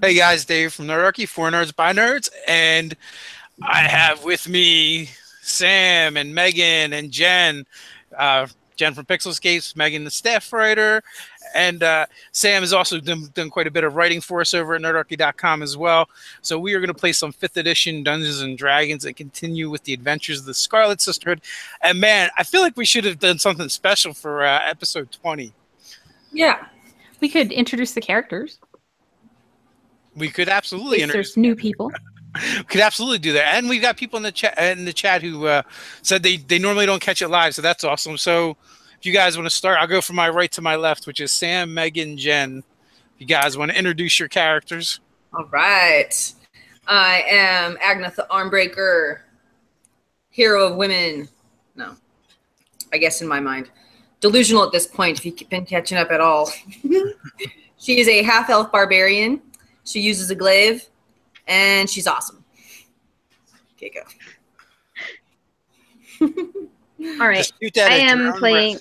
Hey guys, Dave from Nerdarchy, for Nerds by Nerds, and I have with me Sam and Megan and Jen. Jen from Pixel Scapes, Megan the staff writer, and Sam has also done quite a bit of writing for us over at nerdarchy.com as well. So we are going to play some 5th edition Dungeons and Dragons and continue with the adventures of the Scarlet Sisterhood. And man, I feel like we should have done something special for episode 20. Yeah. We could introduce the characters. We could absolutely introduce. There's new people. Could absolutely do that, and we've got people in the chat who said they normally don't catch it live, so that's awesome. So if you guys want to start, I'll go from my right to my left, which is Sam, Megan, Jen. If you guys want to introduce your characters. All right. I am Agnes the Armbreaker, hero of women. No, I guess in my mind, delusional at this point. If you've been catching up at all, she is a half-elf barbarian. She uses a glaive, and she's awesome. Okay, go. All right. I am playing.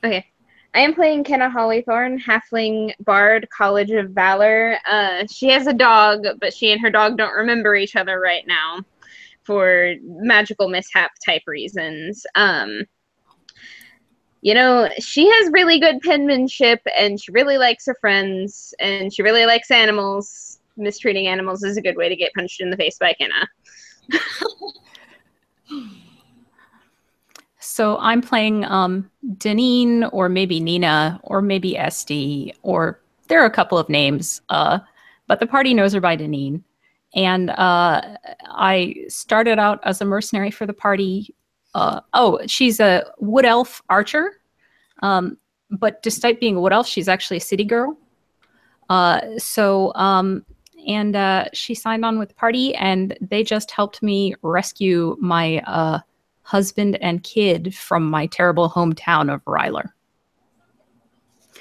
Okay. I am playing Kenna Hollythorn, halfling bard, College of Valor. She has a dog, but she and her dog don't remember each other right now for magical mishap type reasons. You know, she has really good penmanship, and she really likes her friends, and she really likes animals. Mistreating animals is a good way to get punched in the face by Kenna. So I'm playing Deneen, or maybe Nina, or maybe SD, or there are a couple of names, but the party knows her by Deneen. And I started out as a mercenary for the party. She's a wood elf archer, but despite being a wood elf, she's actually a city girl. She signed on with the party, and they just helped me rescue my husband and kid from my terrible hometown of Ryler.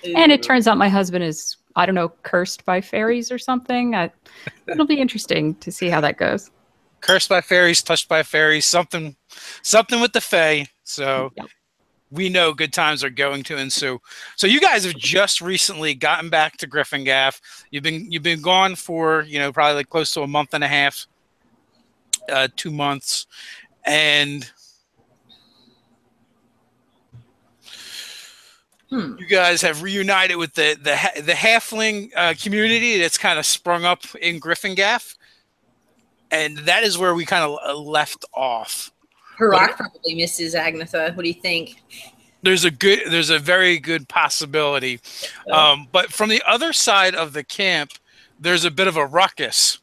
Ooh. And it turns out my husband is, I don't know, cursed by fairies or something. It'll be interesting to see how that goes. Cursed by fairies, touched by fairies, something with the fae. So yep. We know good times are going to ensue. So you guys have just recently gotten back to Gryphongaffe. You've been gone for, probably like close to a month and a half, 2 months, and you guys have reunited with the halfling community that's kind of sprung up in Gryphongaffe. And that is where we kind of left off. Harak probably misses Agnetha. What do you think? There's a very good possibility. But from the other side of the camp, there's a bit of a ruckus.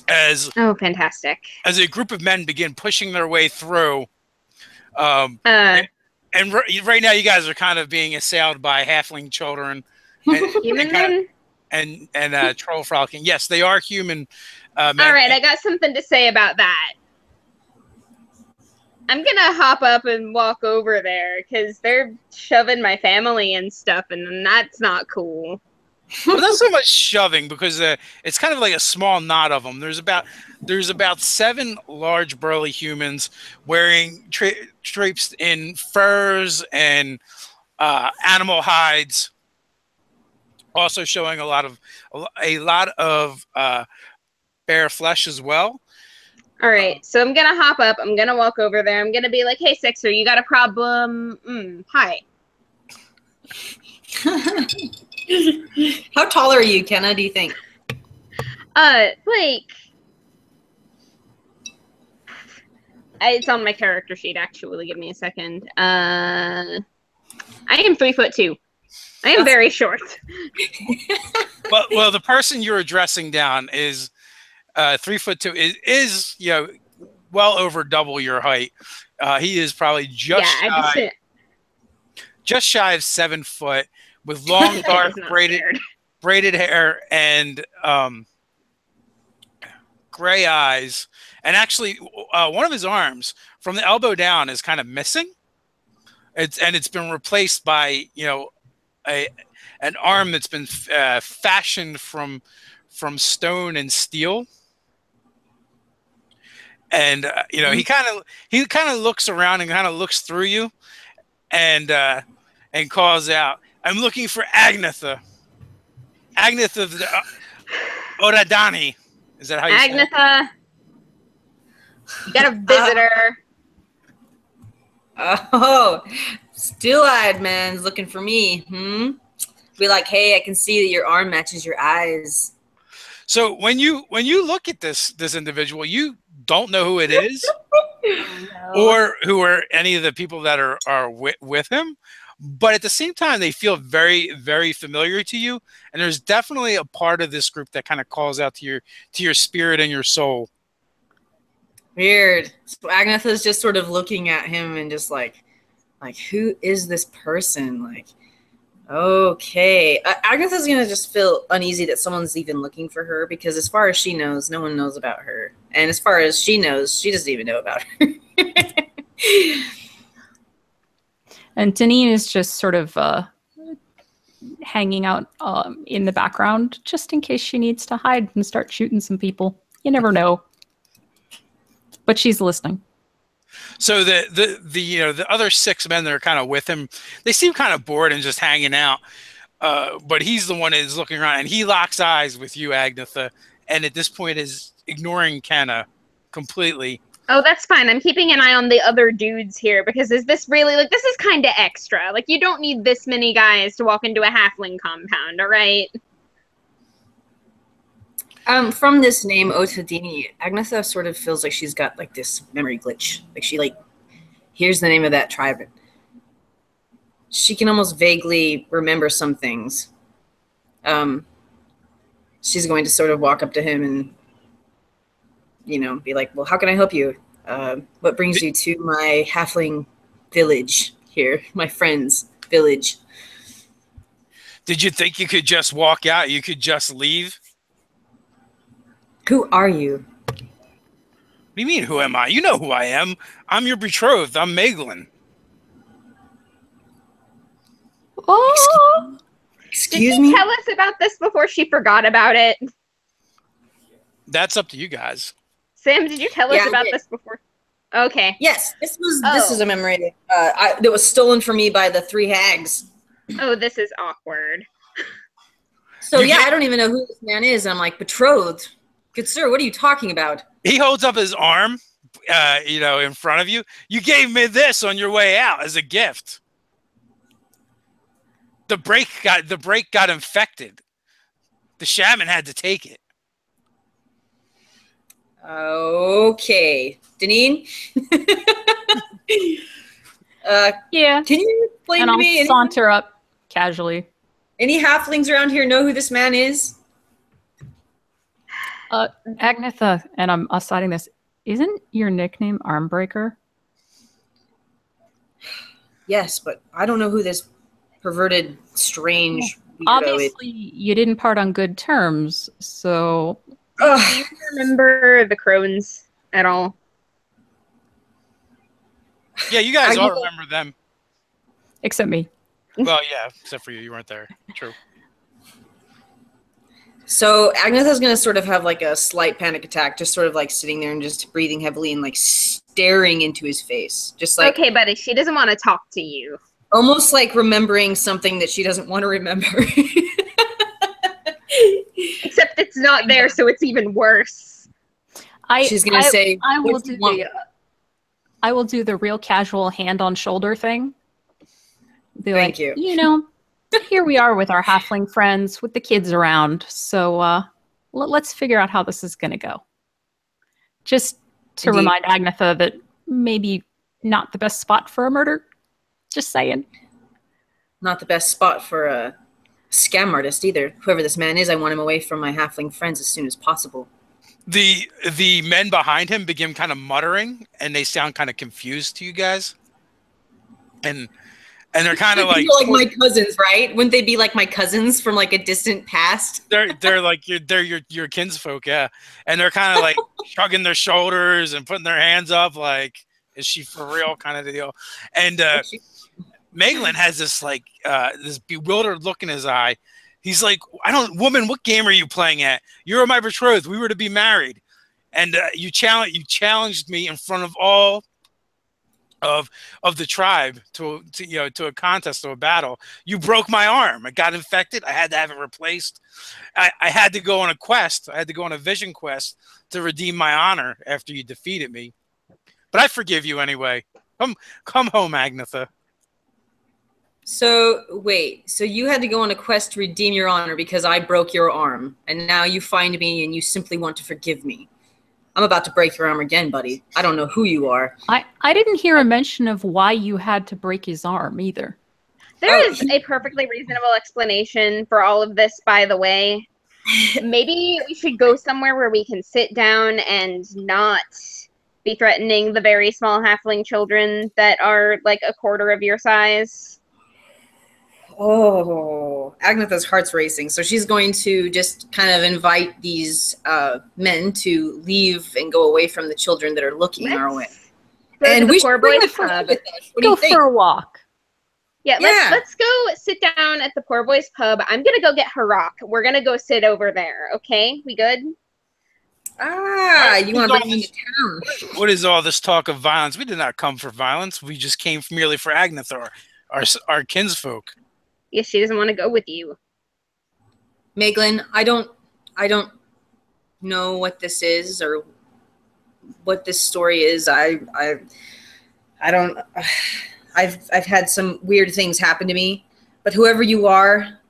Fantastic. As a group of men begin pushing their way through. And right now you guys are kind of being assailed by halfling children. Human men? And troll frolicking. Yes, they are human. All right, I got something to say about that. I'm gonna hop up and walk over there because they're shoving my family and stuff, and that's not cool. Well, not so much shoving, because it's kind of like a small knot of them. There's about 7 large burly humans wearing drapes in furs and animal hides, also showing a lot of bare flesh as well. All right, so I'm gonna hop up. I'm gonna walk over there. I'm gonna be like, "Hey, Sixer, you got a problem?" Hi. How tall are you, Kenna? Do you think? It's on my character sheet. Actually, give me a second. I am 3'2". I am very short. Well, the person you're addressing down is 3'2". Is well over double your height. He is probably just shy of 7 foot, with long dark braided hair and gray eyes. And actually, one of his arms from the elbow down is kind of missing. It's been replaced by an arm that's been fashioned from stone and steel. And he kind of looks around and kind of looks through you, and calls out, I'm looking for Agnetha. Agnetha the Oradani. Is that how you say it? Agnetha, you got a visitor. Oh, still-eyed man's looking for me. Be like, hey, I can see that your arm matches your eyes. So when you look at this individual, you don't know who it is, or who are any of the people that are with him, but at the same time, they feel very, very familiar to you. And there's definitely a part of this group that kind of calls out to your spirit and your soul. Weird. So Agnetha's just sort of looking at him and just like who is this person? Like, okay. Agnetha's gonna just feel uneasy that someone's even looking for her, because as far as she knows, no one knows about her. And as far as she knows, she doesn't even know about her. And Deneen is just sort of hanging out in the background, just in case she needs to hide and start shooting some people. You never know. But she's listening. So the other 6 men that are kind of with him, they seem kind of bored and just hanging out. But he's the one that's looking around, and he locks eyes with you, Agnetha, and at this point is ignoring Kenna completely. Oh, that's fine. I'm keeping an eye on the other dudes here, because is this really, like, this is kind of extra. Like, you don't need this many guys to walk into a halfling compound, all right? From this name, Otadini, Agnetha sort of feels like she's got, like, this memory glitch. Like, she, like, hears the name of that tribe. She can almost vaguely remember some things. She's going to sort of walk up to him and, you know, be like, well, how can I help you? What brings you to my halfling village here? My friend's village. Did you think you could just walk out? You could just leave? Who are you? What do you mean, who am I? You know who I am. I'm your betrothed. I'm Meglin. Oh! Excuse Did me? she tell us about this before she forgot about it? That's up to you guys. Sam, did you tell us about this before? Okay. Yes, this is a memory that was stolen from me by the 3 hags. Oh, this is awkward. So I don't even know who this man is. I'm like, betrothed. Good sir, what are you talking about? He holds up his arm, in front of you. You gave me this on your way out as a gift. The break got infected. The shaman had to take it. Okay. Deneen? Yeah. Can you explain to me? And I'll saunter up casually. Any halflings around here know who this man is? Agnetha, and I'm citing this, isn't your nickname Armbreaker? Yes, but I don't know who this perverted, strange weirdo Obviously, you didn't part on good terms, so... Do you remember the Crones at all? Yeah, you guys all remember them. Except me. Well, yeah, except for you. You weren't there. True. So Agnetha's going to sort of have like a slight panic attack, just sort of like sitting there and just breathing heavily and like staring into his face. Just like, okay, buddy, she doesn't want to talk to you. Almost like remembering something that she doesn't want to remember. Except it's not there, so it's even worse. She's going to say, I will do the real casual hand on shoulder thing. Be Thank like, you. Here we are with our halfling friends, with the kids around. So let's figure out how this is going to go. Just to remind Agnetha that maybe not the best spot for a murder. Just saying. Not the best spot for a scam artist either. Whoever this man is, I want him away from my halfling friends as soon as possible. The men behind him begin kind of muttering, and they sound kind of confused to you guys. And they're kind of like my cousins, right? Wouldn't they be like my cousins from like a distant past? They're like your kinsfolk, yeah. And they're kind of like shrugging their shoulders and putting their hands up, like, is she for real, kind of deal. And Meglin has this like this bewildered look in his eye. He's like, woman, what game are you playing at? You're my betrothed. We were to be married, and you challenged me in front of all of the tribe to a contest or a battle. You broke my arm. It got infected. I had to have it replaced. I had to go on a quest. I had to go on a vision quest to redeem my honor after you defeated me. But I forgive you anyway. Come home, Agnetha. So wait, so you had to go on a quest to redeem your honor because I broke your arm, and now you find me and you simply want to forgive me. I'm about to break your arm again, buddy. I don't know who you are. I didn't hear a mention of why you had to break his arm either. There is a perfectly reasonable explanation for all of this, by the way. Maybe we should go somewhere where we can sit down and not be threatening the very small halfling children that are like a quarter of your size. Oh, Agnetha's heart's racing. So she's going to just kind of invite these men to leave and go away from the children that are looking our way. And we should bring the pub. Go for a walk. Yeah, let's go sit down at the Poor Boys Pub. I'm going to go get Harak. We're going to go sit over there, okay? We good? You want to bring me to town. What is all this talk of violence? We did not come for violence. We just came merely for Agnetha, our kinsfolk. Yes, she doesn't want to go with you. Megan, I don't know what this is or what this story is. I've had some weird things happen to me, but whoever you are,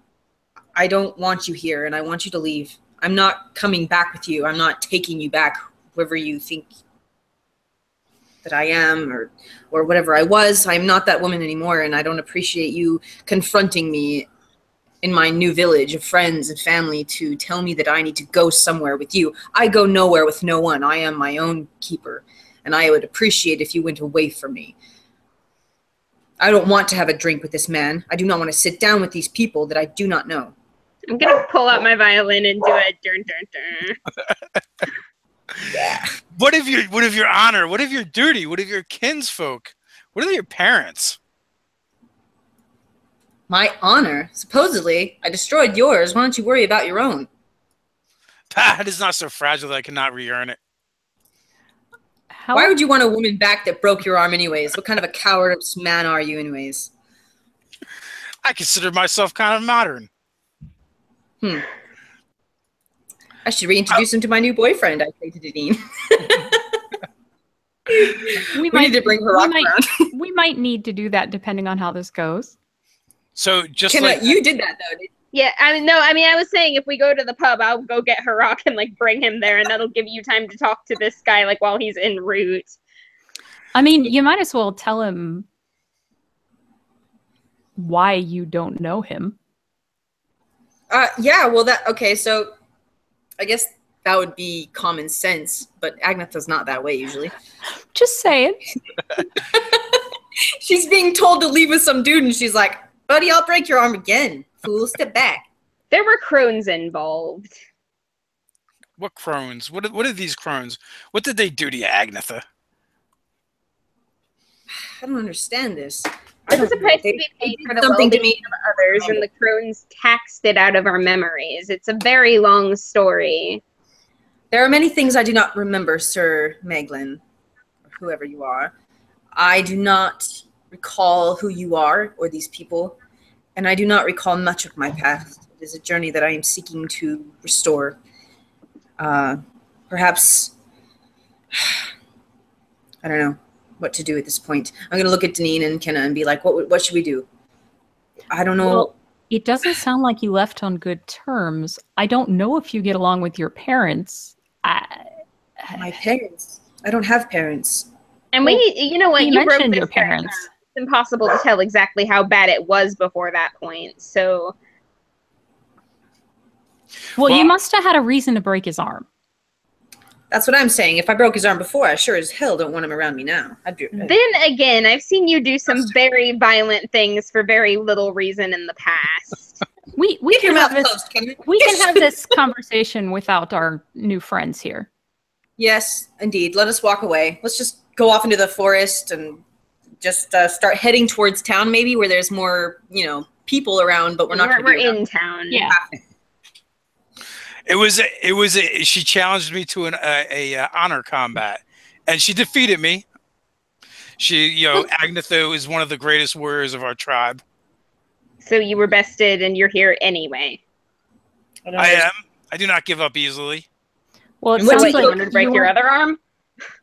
I don't want you here and I want you to leave. I'm not coming back with you. I'm not taking you back, whoever you think that I am or whatever I was. I'm not that woman anymore, and I don't appreciate you confronting me in my new village of friends and family to tell me that I need to go somewhere with you. I go nowhere with no one. I am my own keeper, and I would appreciate if you went away from me. I don't want to have a drink with this man. I do not want to sit down with these people that I do not know. I'm going to pull out my violin and do a dun dun dun. Yeah. What of your honor? What of your duty? What of your kinsfolk? What are your parents? My honor? Supposedly, I destroyed yours. Why don't you worry about your own? It is not so fragile that I cannot re-earn it. Why would you want a woman back that broke your arm anyways? What kind of a cowardice man are you anyways? I consider myself kind of modern. I should reintroduce him to my new boyfriend, I say to Deneen. we need to bring her around. We might need to do that depending on how this goes. So just you did that though, Yeah, I was saying if we go to the pub, I'll go get Harak and like bring him there, and that'll give you time to talk to this guy like while he's en route. I mean, you might as well tell him why you don't know him. Yeah, well okay, so I guess that would be common sense, but Agnetha's not that way usually. Just saying. She's being told to leave with some dude, and she's like, buddy, I'll break your arm again. Fool, step back. There were crones involved. What crones? What are these crones? What did they do to you, Agnetha? I don't understand this. This is a price to be paid for the well-being of others, and the crones taxed it out of our memories. It's a very long story. There are many things I do not remember, Sir Meglin, or whoever you are. I do not recall who you are or these people, and I do not recall much of my past. It is a journey that I am seeking to restore. Perhaps, I don't know what to do at this point. I'm going to look at Deneen and Kenna and be like, what should we do? I don't know. Well, it doesn't sound like you left on good terms. I don't know if you get along with your parents. My parents? I don't have parents. And you know what? You mentioned your parents. It's impossible to tell exactly how bad it was before that point. So, well, you must have had a reason to break his arm. That's what I'm saying. If I broke his arm before, I sure as hell don't want him around me now. Then again, I've seen you do some very violent things for very little reason in the past. We can have this conversation without our new friends here. Yes, indeed. Let us walk away. Let's just go off into the forest and just start heading towards town, maybe where there's more, people around. But we're not. We're in town. Yeah. She challenged me to an honor combat, and she defeated me. Agnetha is one of the greatest warriors of our tribe. So you were bested and you're here anyway. I am. I do not give up easily. Well, it And what sounds do You you- like wanted to break your other arm?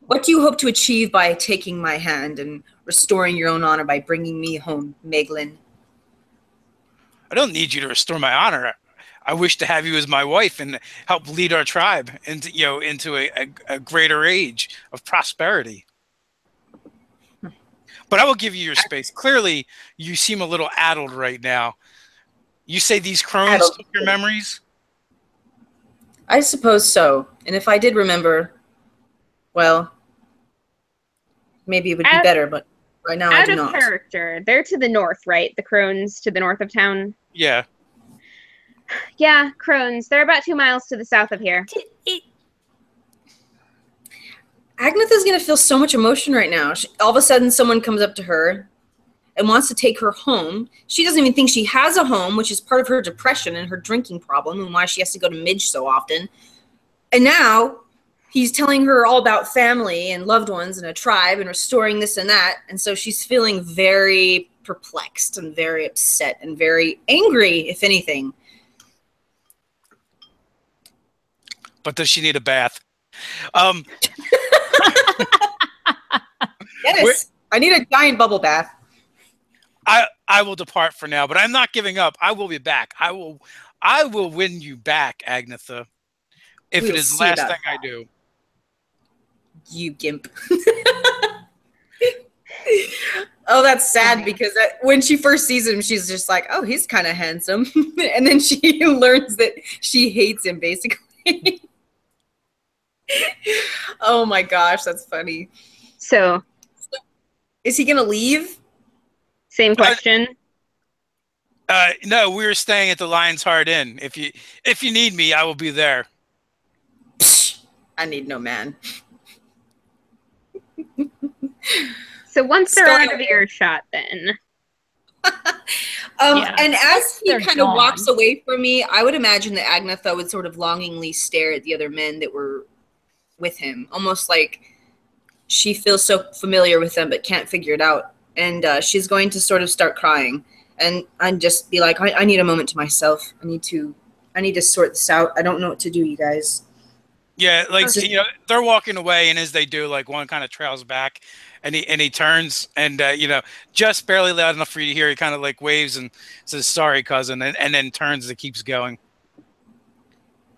What do you hope to achieve by taking my hand and restoring your own honor by bringing me home, Meglin? I don't need you to restore my honor. I wish to have you as my wife and help lead our tribe into a greater age of prosperity. But I will give you your space. Clearly, you seem a little addled right now. You say these crones took your memories? I suppose so. And if I did remember, well, maybe it would be better, but right now I do not. Out of character. They're to the north, right? The crones to the north of town? Yeah. Yeah, crones. They're about 2 miles to the south of here. Agnetha's going to feel so much emotion right now. All of a sudden, someone comes up to her and wants to take her home. She doesn't even think she has a home, which is part of her depression and her drinking problem and why she has to go to Midge so often. And now he's telling her all about family and loved ones and a tribe and restoring this and that. And so she's feeling very perplexed and very upset and very angry, if anything. But does she need a bath? Yes, I need a giant bubble bath. I will depart for now, but I'm not giving up. I will be back. I will win you back, Agnetha, if it is the last thing I do. You gimp. Oh, that's sad because when she first sees him, she's just like, oh, he's kind of handsome. And then she learns that she hates him, basically. Oh my gosh, that's funny. So, is he gonna leave? Same question. No, we're staying at the Lion's Heart Inn. If you need me, I will be there. Psh, I need no man. So once they're out of earshot, then. And as he kind of gone. walks away from me, I would imagine that Agnetha would sort of longingly stare at the other men that were with him, almost like she feels so familiar with them but can't figure it out. And she's going to sort of start crying, and I'd just be like, I need a moment to myself. I need to sort this out. I don't know what to do, you guys. Yeah, like they're walking away, and as they do, like one kind of trails back, and he turns, and just barely loud enough for you to hear. He kind of like waves and says, "Sorry, cousin," and then turns and keeps going.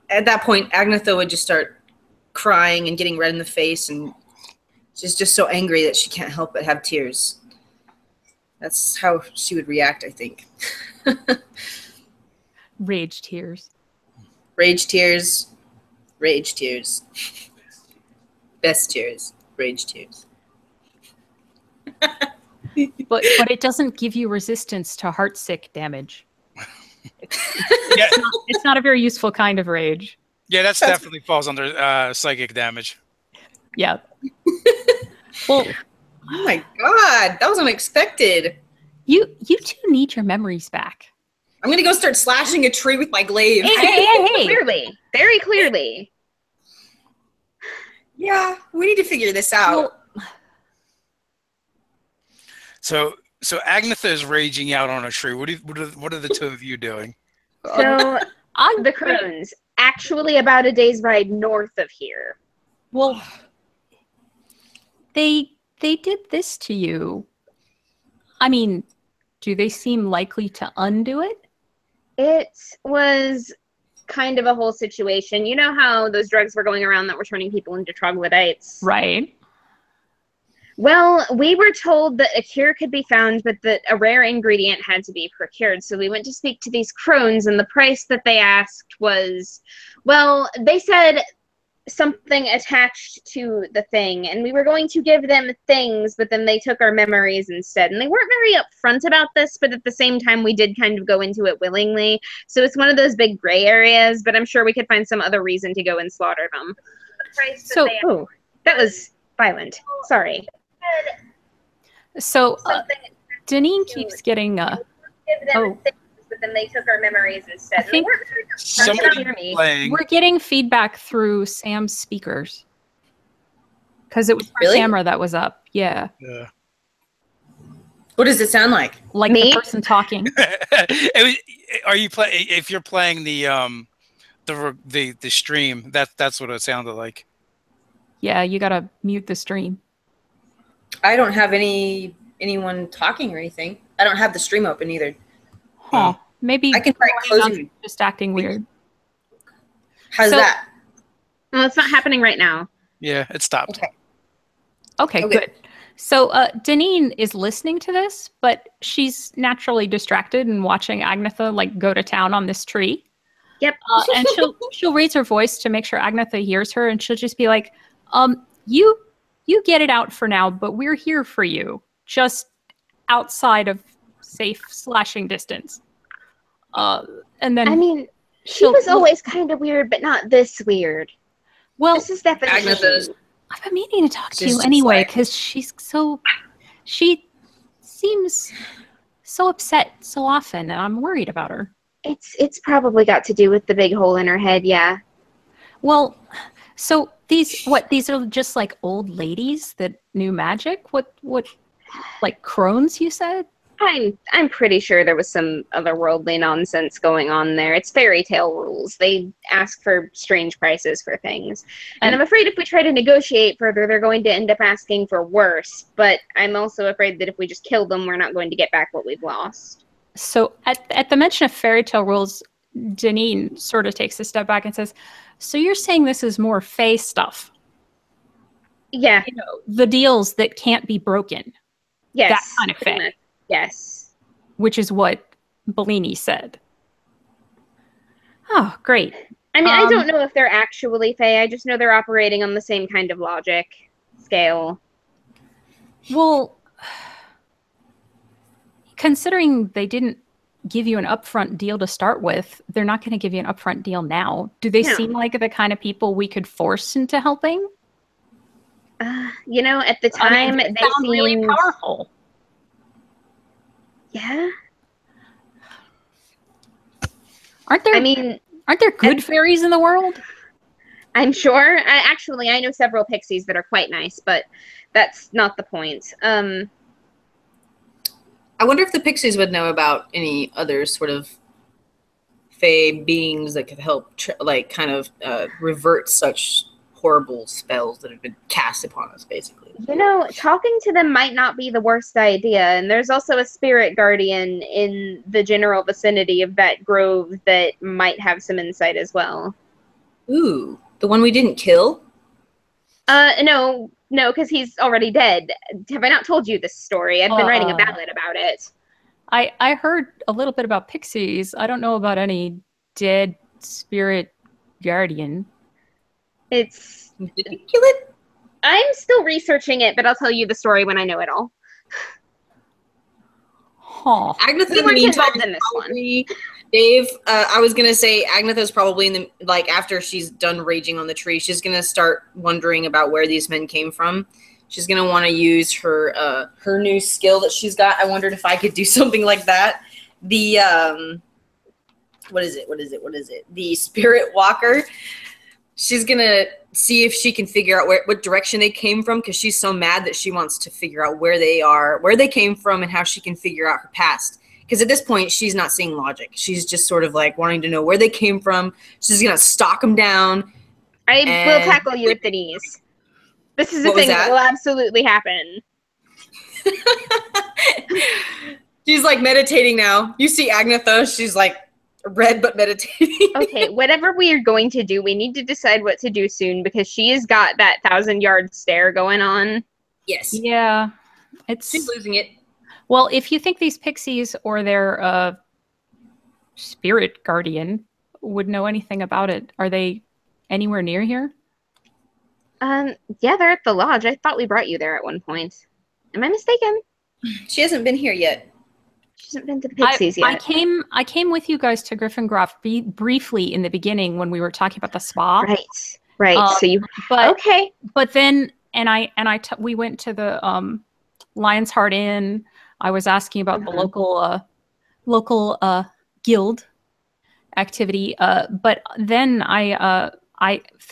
At that point, Agnetha would just start crying and getting red in the face, and she's just so angry that she can't help but have tears. That's how she would react, I think. Rage tears. Rage tears. Rage tears. Best tears. Rage tears. But it doesn't give you resistance to heartsick damage. It's not a very useful kind of rage. Yeah, that's definitely falls under psychic damage. Yeah. Well, oh my god, that was unexpected. You two need your memories back. I'm gonna go start slashing a tree with my glaive. Hey. Clearly. Very clearly. Yeah, we need to figure this out. So Agnetha is raging out on a tree. What are the two of you doing? So the crones, actually about a day's ride north of here. Well, they did this to you. I mean, do they seem likely to undo it? It was kind of a whole situation. You know how those drugs were going around that were turning people into troglodytes? Right. Well, we were told that a cure could be found, but that a rare ingredient had to be procured. So we went to speak to these crones, and the price that they asked was, well, they said something attached to the thing, and we were going to give them things, but then they took our memories instead. And they weren't very upfront about this, but at the same time, we did kind of go into it willingly. So it's one of those big gray areas, but I'm sure we could find some other reason to go and slaughter them. Oh, that was violent. Sorry. So, Deneen keeps getting but then they took our memories instead. I think we're getting feedback through Sam's speakers. Because it was our camera that was up. Yeah. What does it sound like? Like Me? the person talking. Are you if you're playing the stream, that's what it sounded like. Yeah, you gotta mute the stream. I don't have anyone talking or anything. I don't have the stream open either. Huh. Maybe I can try closing it. just acting weird. How's that? Well, it's not happening right now. Yeah, it stopped. Okay, good. So Deneen is listening to this, but she's naturally distracted and watching Agnetha like go to town on this tree. Yep. And she'll raise her voice to make sure Agnetha hears her, and she'll just be like, you get it out for now, but we're here for you, just outside of safe slashing distance. And then I mean, she was always kind of weird, but not this weird. Well, this is definitely. Agnetha's. I've been meaning to talk to you anyway, because she seems so upset so often, and I'm worried about her. It's probably got to do with the big hole in her head, yeah. Well, so these are just like old ladies that knew magic? What like crones, you said? I'm pretty sure there was some otherworldly nonsense going on there. It's fairy tale rules. They ask for strange prices for things. And I'm afraid if we try to negotiate further, they're going to end up asking for worse. But I'm also afraid that if we just kill them, we're not going to get back what we've lost. So at the mention of fairy tale rules, Deneen sort of takes a step back and says, so you're saying this is more fae stuff? Yeah. You know, the deals that can't be broken. Yes. That kind of fae. Yes. Which is what Bellini said. Oh, great. I mean, I don't know if they're actually fae. I just know they're operating on the same kind of logic scale. Well, considering they didn't give you an upfront deal to start with, they're not going to give you an upfront deal now. Do they seem like the kind of people we could force into helping? You know, at the time, they sound really powerful. Yeah. Aren't there good fairies in the world? I'm sure. I know several pixies that are quite nice, but that's not the point. I wonder if the pixies would know about any other sort of fae beings that could help, revert such horrible spells that have been cast upon us, basically. You know, talking to them might not be the worst idea, and there's also a spirit guardian in the general vicinity of that grove that might have some insight as well. Ooh, the one we didn't kill? No, because he's already dead. Have I not told you this story? I've been writing a ballad about it. I heard a little bit about pixies. I don't know about any dead spirit guardian. Did you kill it? I'm still researching it, but I'll tell you the story when I know it all. Huh. Agnetha, in the meantime, in this one. Dave, I was gonna say Agnetha's probably in the after she's done raging on the tree, she's gonna start wondering about where these men came from. She's gonna want to use her new skill that she's got. I wondered if I could do something like that. The what is it? The Spirit Walker. She's gonna see if she can figure out what direction they came from, because she's so mad that she wants to figure out where they are, where they came from, and how she can figure out her past. Because at this point, she's not seeing logic. She's just sort of like wanting to know where they came from. She's gonna stalk them down. I will tackle you at the knees. This is a thing that will absolutely happen. She's like meditating now. You see Agnetha, she's like red but meditating. Okay, whatever we are going to do, we need to decide what to do soon, because she has got that 1,000-yard stare going on. Yes. Yeah. She's losing it. Well, if you think these pixies or their spirit guardian would know anything about it, are they anywhere near here? Yeah, they're at the lodge. I thought we brought you there at one point. Am I mistaken? She hasn't been here yet. She hasn't been to the pixies yet. I came with you guys to Gryphongaffe briefly in the beginning when we were talking about the spa. Right. So you okay? But then we went to the Lion's Heart Inn. I was asking about the local guild activity, but then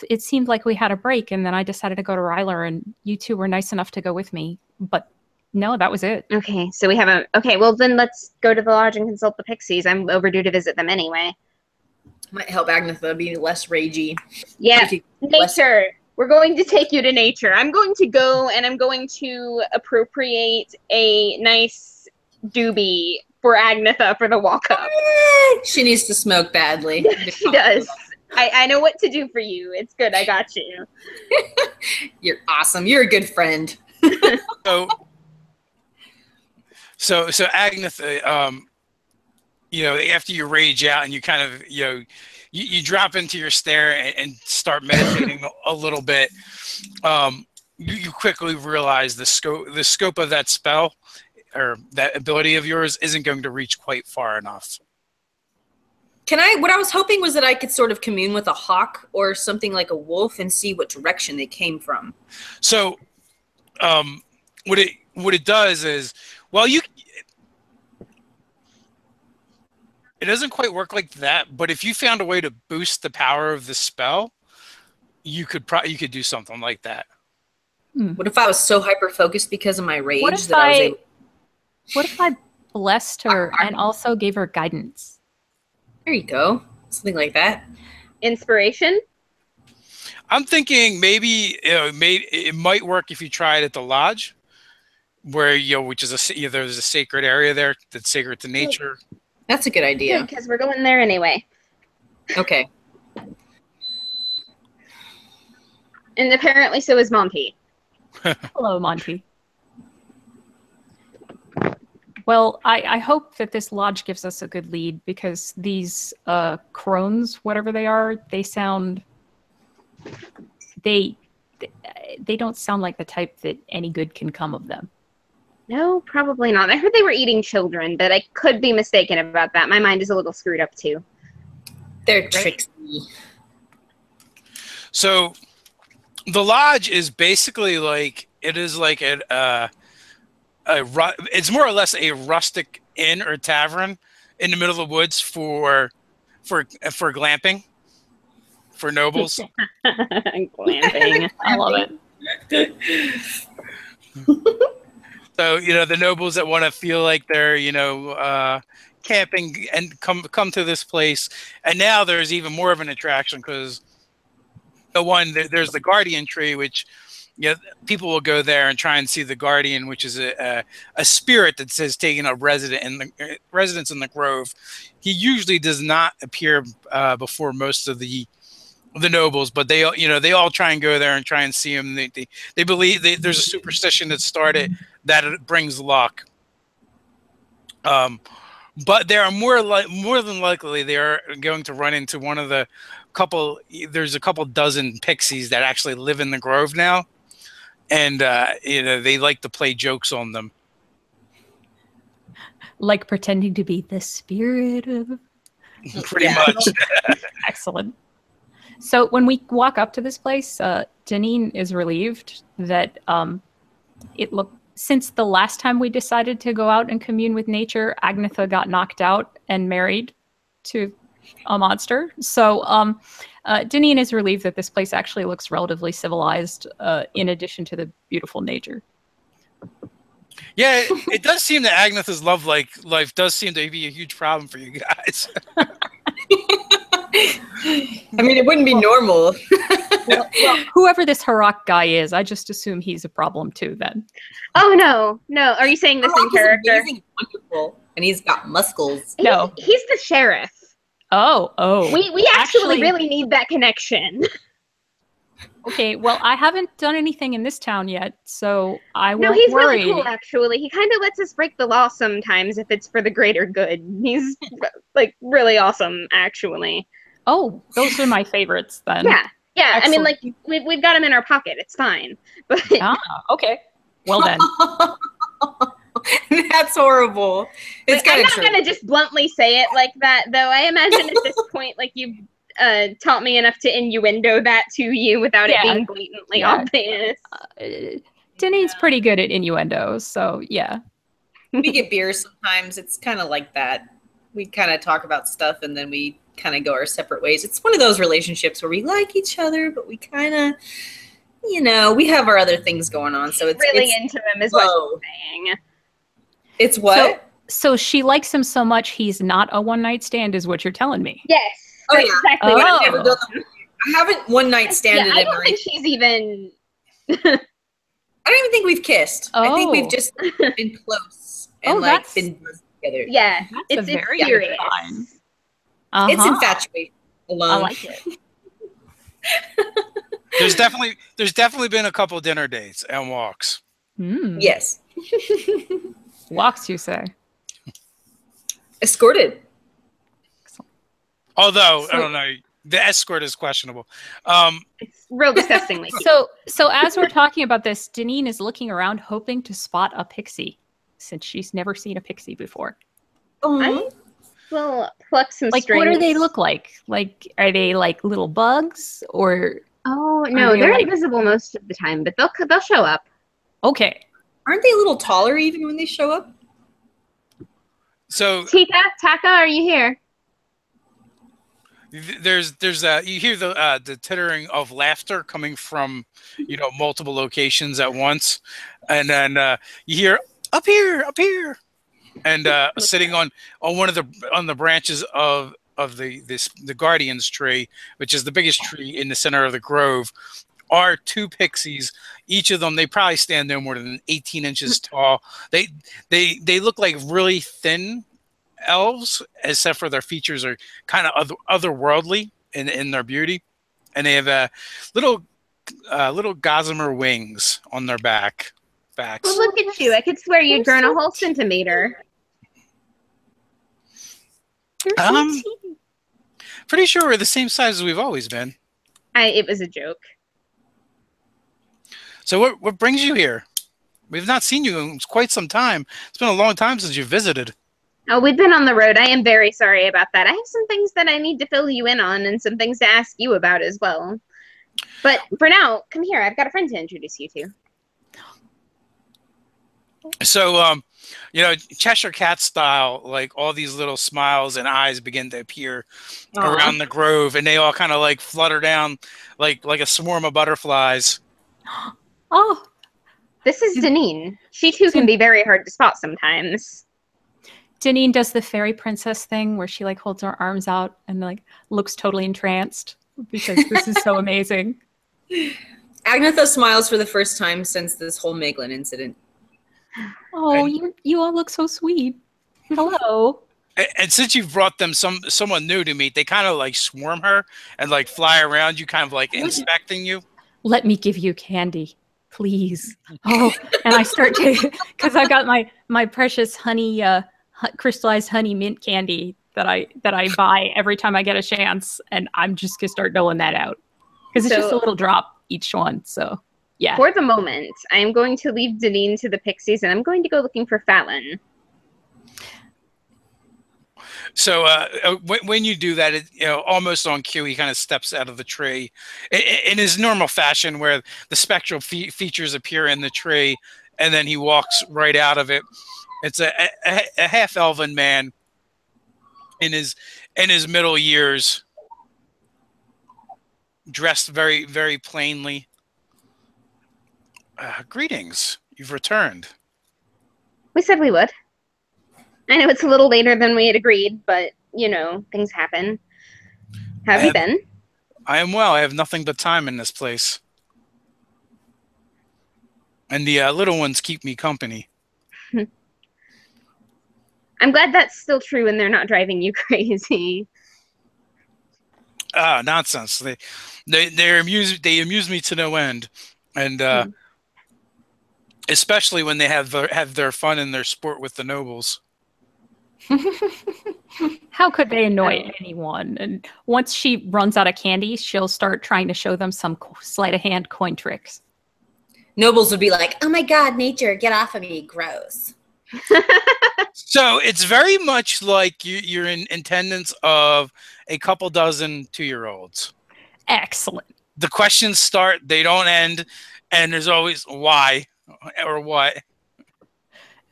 it seemed like we had a break, and then I decided to go to Ryler, and you two were nice enough to go with me. But No, that was it. Okay, so we have a... Okay, well then let's go to the lodge and consult the pixies. I'm overdue to visit them anyway. Might help Agnetha be less ragey. Yeah, nature. We're going to take you to nature. I'm going to go and I'm going to appropriate a nice doobie for Agnetha for the walk up. She needs to smoke badly. She does. I know what to do for you. It's good. I got you. You're awesome. You're a good friend. So Agnetha, you know, after you rage out and you kind of, you know, you drop into your stare and start meditating a little bit, you quickly realize the scope of that spell or that ability of yours isn't going to reach quite far enough. What I was hoping was that I could sort of commune with a hawk or something like a wolf and see what direction they came from. So, what it does is, well, it doesn't quite work like that, but if you found a way to boost the power of the spell, you could do something like that. What if I was so hyper focused because of my rage What if I blessed her and also gave her guidance? There you go. Something like that. Inspiration? I'm thinking maybe it might work if you try it at the lodge, where which is there's a sacred area there that's sacred to nature. That's a good idea. Because we're going there anyway. Okay. And apparently so is Monty. Hello, Monty. Well, I hope that this lodge gives us a good lead, because these crones, whatever they are, they sound... They don't sound like the type that any good can come of them. No, probably not. I heard they were eating children, but I could be mistaken about that. My mind is a little screwed up, too. They're tricksy. So, the lodge is basically like, it is like it's more or less a rustic inn or tavern in the middle of the woods for glamping, for nobles. Glamping. I love it. So, the nobles that want to feel like they're, camping and come to this place. And now there's even more of an attraction because there's the guardian tree, which people will go there and try and see the guardian, which is a spirit that says taking a residence in the grove. He usually does not appear before most of the nobles, but they all try and go there and try and see him. They believe there's a superstition that started that it brings luck. But there are more than likely they are going to run into one of the there's a couple dozen pixies that actually live in the grove now. And, they like to play jokes on them. Like pretending to be the spirit of... Pretty much. Excellent. So when we walk up to this place, Janine is relieved that since the last time we decided to go out and commune with nature, Agnetha got knocked out and married to a monster. So Janine is relieved that this place actually looks relatively civilized, in addition to the beautiful nature. Yeah, it does seem that Agnetha's love life does seem to be a huge problem for you guys. I mean, it wouldn't be normal. well, whoever this Harak guy is, I just assume he's a problem too then. Oh, no. Are you saying the same character? Amazing and wonderful, and he's got muscles. No. He's the sheriff. Oh. We actually really need that connection. Okay, well, I haven't done anything in this town yet, so I won't worry. No, he's really cool, actually. He kind of lets us break the law sometimes if it's for the greater good. He's, really awesome, actually. Oh, those are my favorites, then. Yeah. Excellent. I mean, we've got him in our pocket. It's fine. But okay. Well, then. That's horrible. I'm not going to just bluntly say it like that, though. I imagine at this point, you've taught me enough to innuendo that to you without it being blatantly obvious. Danae's pretty good at innuendos, so yeah. We get beers sometimes. It's kind of like that. We kind of talk about stuff and then we kind of go our separate ways. It's one of those relationships where we like each other, but we kind of you know, we have our other things going on, so it's really into him is what she's saying. It's what? So she likes him so much he's not a one-night stand, is what you're telling me. Yes. Oh yeah. Exactly. I haven't one night standed. Yeah, I don't think she's even. I don't even think we've kissed. I think we've just been close and been together. Yeah, it's very serious. It's infatuation alone. I like it. There's definitely been a couple dinner dates and walks. Yes. Walks, you say? Escorted. Although I don't know, the escort is questionable. It's real disgustingly. So as we're talking about this, Deneen is looking around, hoping to spot a pixie, since she's never seen a pixie before. I will pluck some like, strings. what do they look like? Like, are they like little bugs or? Oh no, they're invisible most of the time, but they'll show up. Okay. Aren't they a little taller even when they show up? So Taka, are you here? there's you hear the tittering of laughter coming from multiple locations at once, and then you hear up here, and sitting on one of the branches of the guardian's tree, which is the biggest tree in the center of the grove, are two pixies. Each of them, they probably stand no more than 18 inches tall. They look like really thin elves, except for their features are kind of otherworldly in their beauty, and they have little gossamer wings on their backs. Well, look at you! I could swear you'd grown a whole centimeter. Pretty sure we're the same size as we've always been. It was a joke. So what brings you here? We've not seen you in quite some time. It's been a long time since you visited. Oh, we've been on the road. I am very sorry about that. I have some things that I need to fill you in on and some things to ask you about as well. But for now, come here. I've got a friend to introduce you to. So, Cheshire Cat style, like all these little smiles and eyes begin to appear around the grove, and they all kind of like flutter down like a swarm of butterflies. Oh, this is Deneen. She too can be very hard to spot sometimes. Deneen does the fairy princess thing where she like holds her arms out and like looks totally entranced because this is so amazing. Agnetha smiles for the first time since this whole Meglin incident. Oh, you all look so sweet. Hello. And since you've brought them someone new to meet, they kind of like swarm her and like fly around you, kind of like inspecting you. Let me give you candy, please. Oh, and I start to, because I got my precious honey, crystallized honey mint candy that I buy every time I get a chance, and I'm just gonna start doling that out because it's just a little drop each one. So yeah. For the moment, I am going to leave Deneen to the pixies, and I'm going to go looking for Fallon. So when you do that, almost on cue, he kind of steps out of the tree in his normal fashion, where the spectral features appear in the tree, and then he walks right out of it. It's a half-elven man in his middle years, dressed very, very plainly. Greetings. You've returned. We said we would. I know it's a little later than we had agreed, but, things happen. How have you been? I am well. I have nothing but time in this place. And the little ones keep me company. I'm glad that's still true and they're not driving you crazy. Nonsense. They amuse me to no end. And especially when they have their fun and their sport with the nobles. How could they annoy anyone? And once she runs out of candy, she'll start trying to show them some sleight of hand coin tricks. Nobles would be like, "Oh my God, nature, get off of me, gross." So it's very much like you're in attendance of a couple dozen 2-year-olds. Excellent. The questions start, they don't end, and there's always why or what.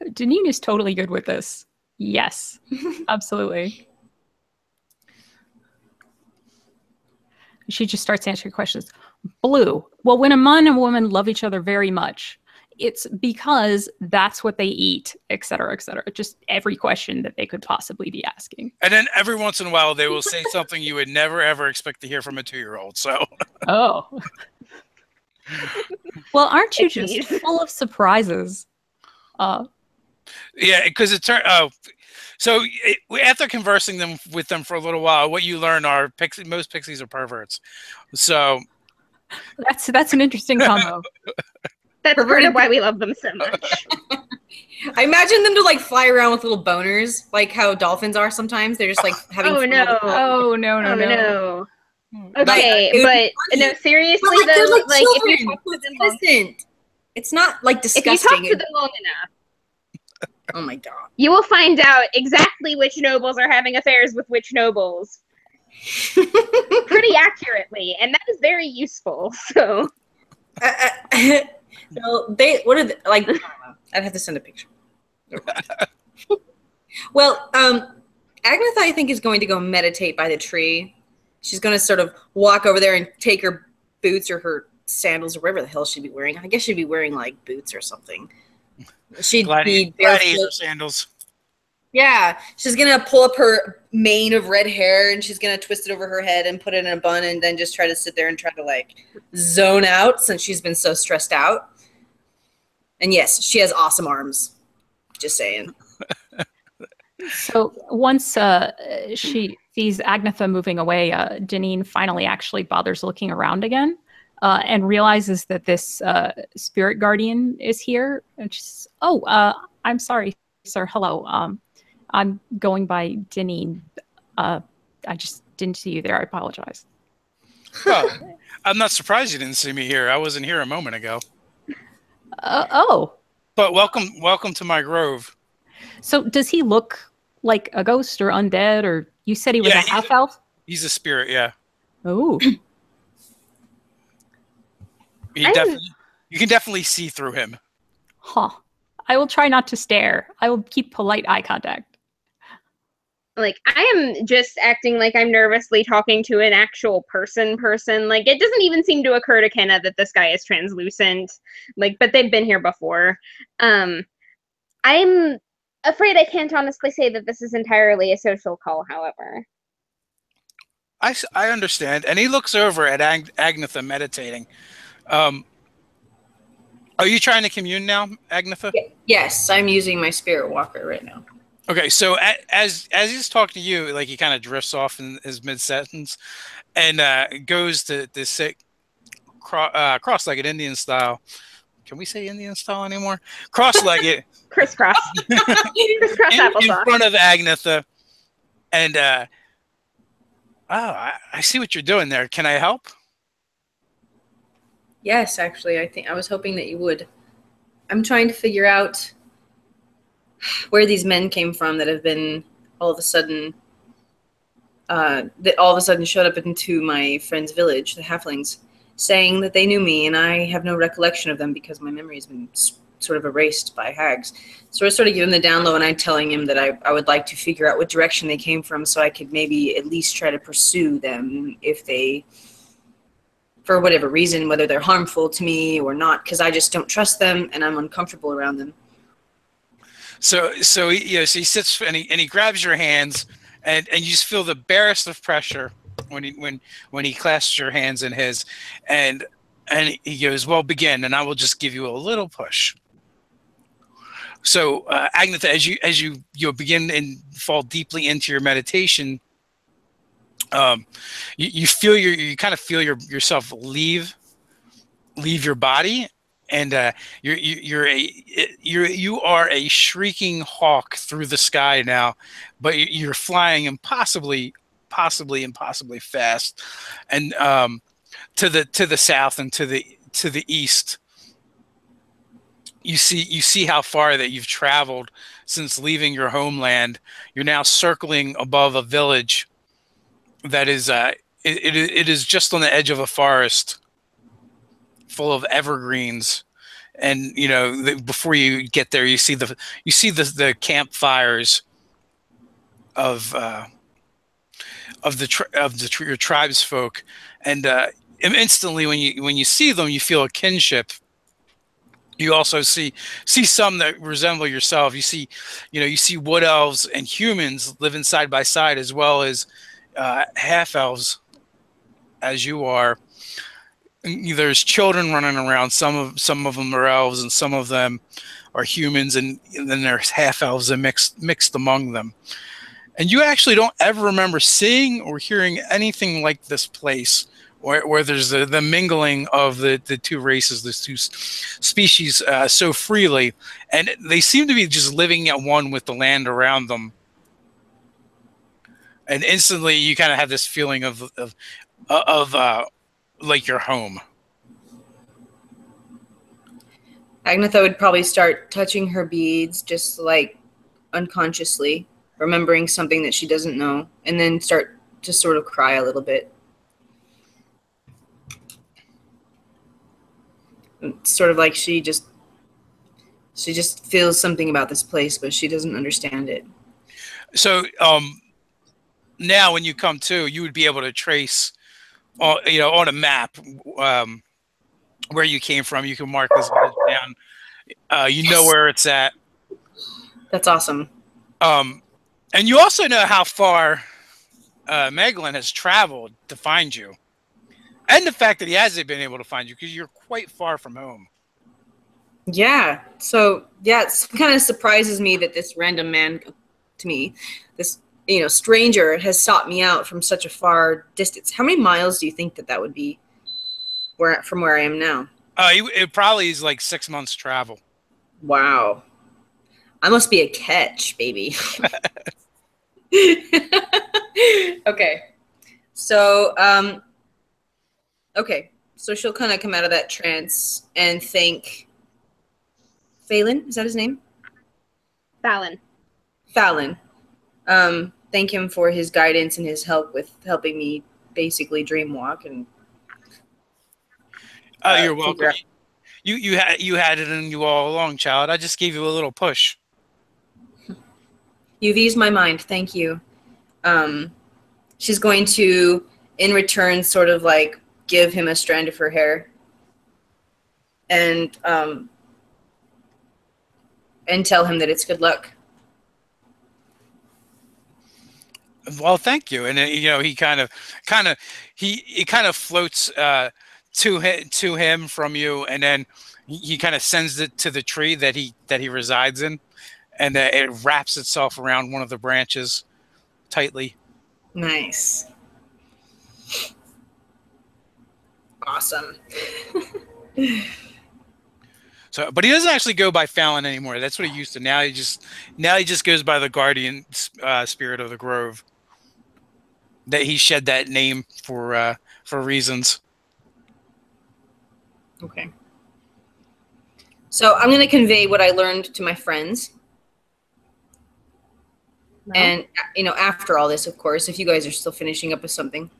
Deneen is totally good with this. Yes, absolutely. She just starts answering questions. Blue. Well, when a man and woman love each other very much, it's because that's what they eat, et cetera, et cetera. Just every question that they could possibly be asking. And then every once in a while, they will say something you would never, ever expect to hear from a 2-year-old. So. Oh. Well, aren't you just full of surprises? Yeah, because it turned. So after conversing with them for a little while, what you learn are most pixies are perverts. So that's an interesting combo. That's part of why we love them so much. I imagine them to like fly around with little boners, like how dolphins are sometimes. They're just like having. Oh no! Oh no! Okay, but no, seriously but, though, like if children, you talk to them innocent. It's not like disgusting. If you talk to them long enough, oh my god, you will find out exactly which nobles are having affairs with which nobles, pretty accurately, and that is very useful. So. So what are they, like? I don't know. I'd have to send a picture. Well, Agnetha, I think, is going to go meditate by the tree. She's going to sort of walk over there and take her boots or her sandals or whatever the hell she'd be wearing. I guess she'd be wearing like boots or something. She'd be gladiator sandals. Yeah, she's going to pull up her mane of red hair and she's going to twist it over her head and put it in a bun and then just try to sit there and try to like zone out since she's been so stressed out. And yes, she has awesome arms. Just saying. So once she sees Agnetha moving away, Janine finally actually bothers looking around again and realizes that this spirit guardian is here. And she's, I'm sorry, sir. Hello. I'm going by Janine. I just didn't see you there. I apologize. Well, I'm not surprised you didn't see me here. I wasn't here a moment ago. But welcome to my grove. So does he look like a ghost or undead, or you said he was a half elf? He's a spirit, yeah. Oh. You can definitely see through him. Huh. I will try not to stare. I will keep polite eye contact. Like, I am just acting like I'm nervously talking to an actual person. Like, it doesn't even seem to occur to Kenna that this guy is translucent. Like, but they've been here before. I'm afraid I can't honestly say that this is entirely a social call, however. I understand. And he looks over at Agnetha meditating. Are you trying to commune now, Agnetha? Yes, I'm using my spirit walker right now. Okay, so as he's talking to you, like he kind of drifts off in his mid-sentence and goes to sit cross-legged Indian style. Can we say Indian style anymore? Cross-legged. Crisscross. Crisscross applesauce. In front of Agnetha. And, I see what you're doing there. Can I help? Yes, actually, I was hoping that you would. I'm trying to figure out where these men came from that have been all of a sudden showed up into my friend's village, the halflings, saying that they knew me, and I have no recollection of them because my memory has been sort of erased by hags. So I sort of give him the down low, and I'm telling him that I would like to figure out what direction they came from so I could maybe at least try to pursue them if they, for whatever reason, whether they're harmful to me or not, because I just don't trust them and I'm uncomfortable around them. So he sits and he grabs your hands, and you just feel the barest of pressure when he clasps your hands in his, and he goes, "Well, begin, and I will just give you a little push." So Agnetha, as you begin and fall deeply into your meditation, you feel you kind of feel yourself leave your body. And you are a shrieking hawk through the sky now, but you're flying impossibly fast, and to the south and to the east. You see how far that you've traveled since leaving your homeland. You're now circling above a village that is it is just on the edge of a forest full of evergreens, and before you get there, you see the campfires of your tribe's folk, and instantly when you see them, you feel a kinship. You also see some that resemble yourself. You see wood elves and humans living side by side, as well as half elves, as you are. There's children running around. Some of them are elves, and some of them are humans, and then there's half elves and mixed among them. And you actually don't ever remember seeing or hearing anything like this place, where there's the mingling of the two races, the two species so freely, and they seem to be just living at one with the land around them. And instantly, you kind of have this feeling of like your home. Agnetha would probably start touching her beads, just like unconsciously, remembering something that she doesn't know, and then start to sort of cry a little bit. It's sort of like she just feels something about this place, but she doesn't understand it. So now when you come to, you would be able to trace, on a map where you came from. You can mark this down. You know where it's at. That's awesome. And you also know how far Meglin has traveled to find you. And the fact that he hasn't been able to find you, because you're quite far from home. Yeah. So, yeah, it kind of surprises me that this random man, to me, this, stranger has sought me out from such a far distance. How many miles do you think that would be from where I am now? It probably is like 6 months travel. Wow. I must be a catch, baby. Okay. So, okay. So she'll kind of come out of that trance and thank Phelan. Is that his name? Fallon. Thank him for his guidance and his help with helping me basically dream walk. And you're welcome. You had it in you all along, child. I just gave you a little push. You've eased my mind. Thank you. She's going to, in return, sort of like give him a strand of her hair, and tell him that it's good luck. Well, thank you. And he kind of floats to him from you, and then he kind of sends it to the tree that he resides in, and it wraps itself around one of the branches tightly. Nice. Awesome. So, but he doesn't actually go by Fallon anymore. That's what he used to. Now he just goes by the guardian spirit of the grove. That he shed that name for reasons. Okay. So I'm going to convey what I learned to my friends. No. And, after all this, of course, if you guys are still finishing up with something.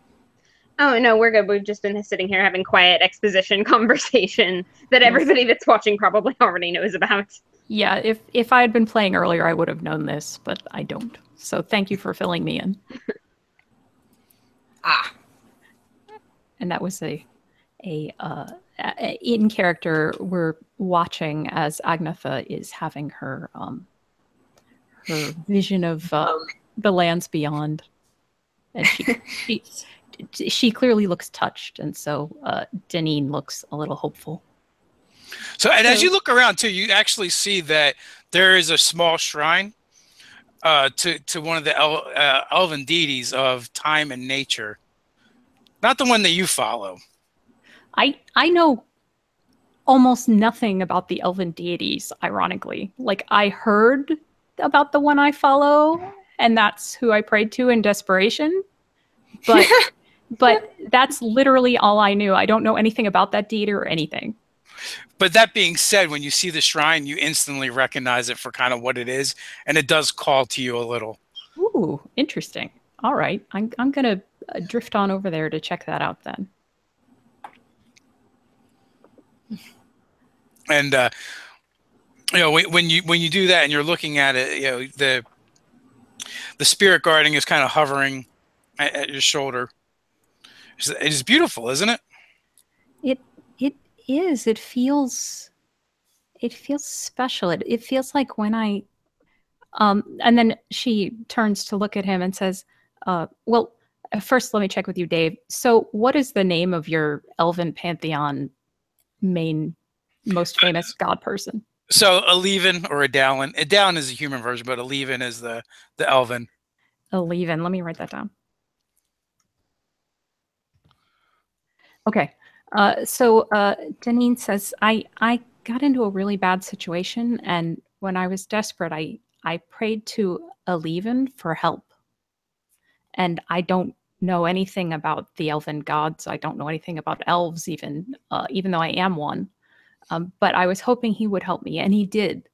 Oh, no, we're good. We've just been sitting here having quiet exposition conversation that everybody that's watching probably already knows about. Yeah, if I had been playing earlier, I would have known this, but I don't. So thank you for filling me in. And that was a in character. We're watching as Agnetha is having her vision of the lands beyond, and she clearly looks touched, and so Deneen looks a little hopeful. So, and as you look around too, you actually see that there is a small shrine to one of the elven deities of time and nature. Not the one that you follow. I know almost nothing about the elven deities, ironically. Like, I heard about the one I follow, and that's who I prayed to in desperation. But that's literally all I knew. I don't know anything about that deity or anything. But that being said, when you see the shrine, you instantly recognize it for kind of what it is, and it does call to you a little. Ooh, interesting. All right, I'm gonna drift on over there to check that out then. And when you do that and you're looking at it, the spirit guarding is kind of hovering at your shoulder. It is beautiful, isn't it? It is. It feels special. It feels like when I and then she turns to look at him and says, well, first let me check with you, Dave. So what is the name of your elven pantheon main most famous god person? So a Leven or a Dallin. A Dallin is a human version, but a Leven is the elven. A Leven. Let me write that down. Okay. So Deneen says, I got into a really bad situation, and when I was desperate, I prayed to a Leven for help. And I don't know anything about the elven gods. I don't know anything about elves, even though I am one. But I was hoping he would help me, and he did.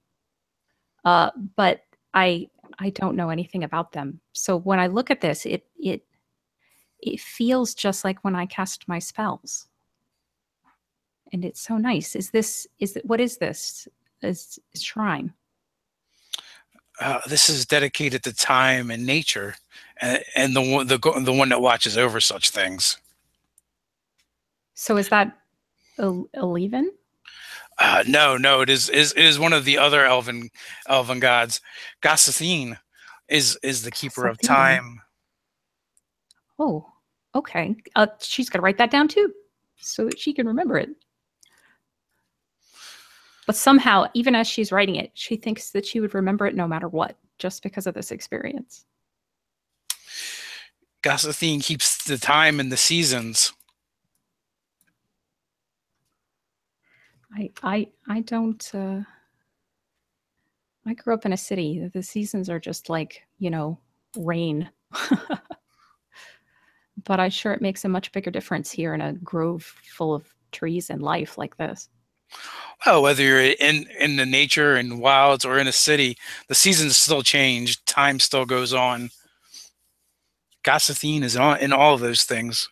But I don't know anything about them. So when I look at this, it feels just like when I cast my spells. And it's so nice. What is this? Is shrine? This is dedicated to time and nature, and the one that watches over such things. So is that a Leven? No. It is one of the other elven gods. Gossathine is the keeper of time. Oh, okay. She's gonna write that down too, so that she can remember it. But somehow, even as she's writing it, she thinks that she would remember it no matter what, just because of this experience. Gossathine keeps the time and the seasons. I don't. I grew up in a city. The seasons are just like, rain. But I'm sure it makes a much bigger difference here in a grove full of trees and life like this. Well, whether you're in the nature and wilds or in a city, the seasons still change. Time still goes on. Gossathine is in all of those things.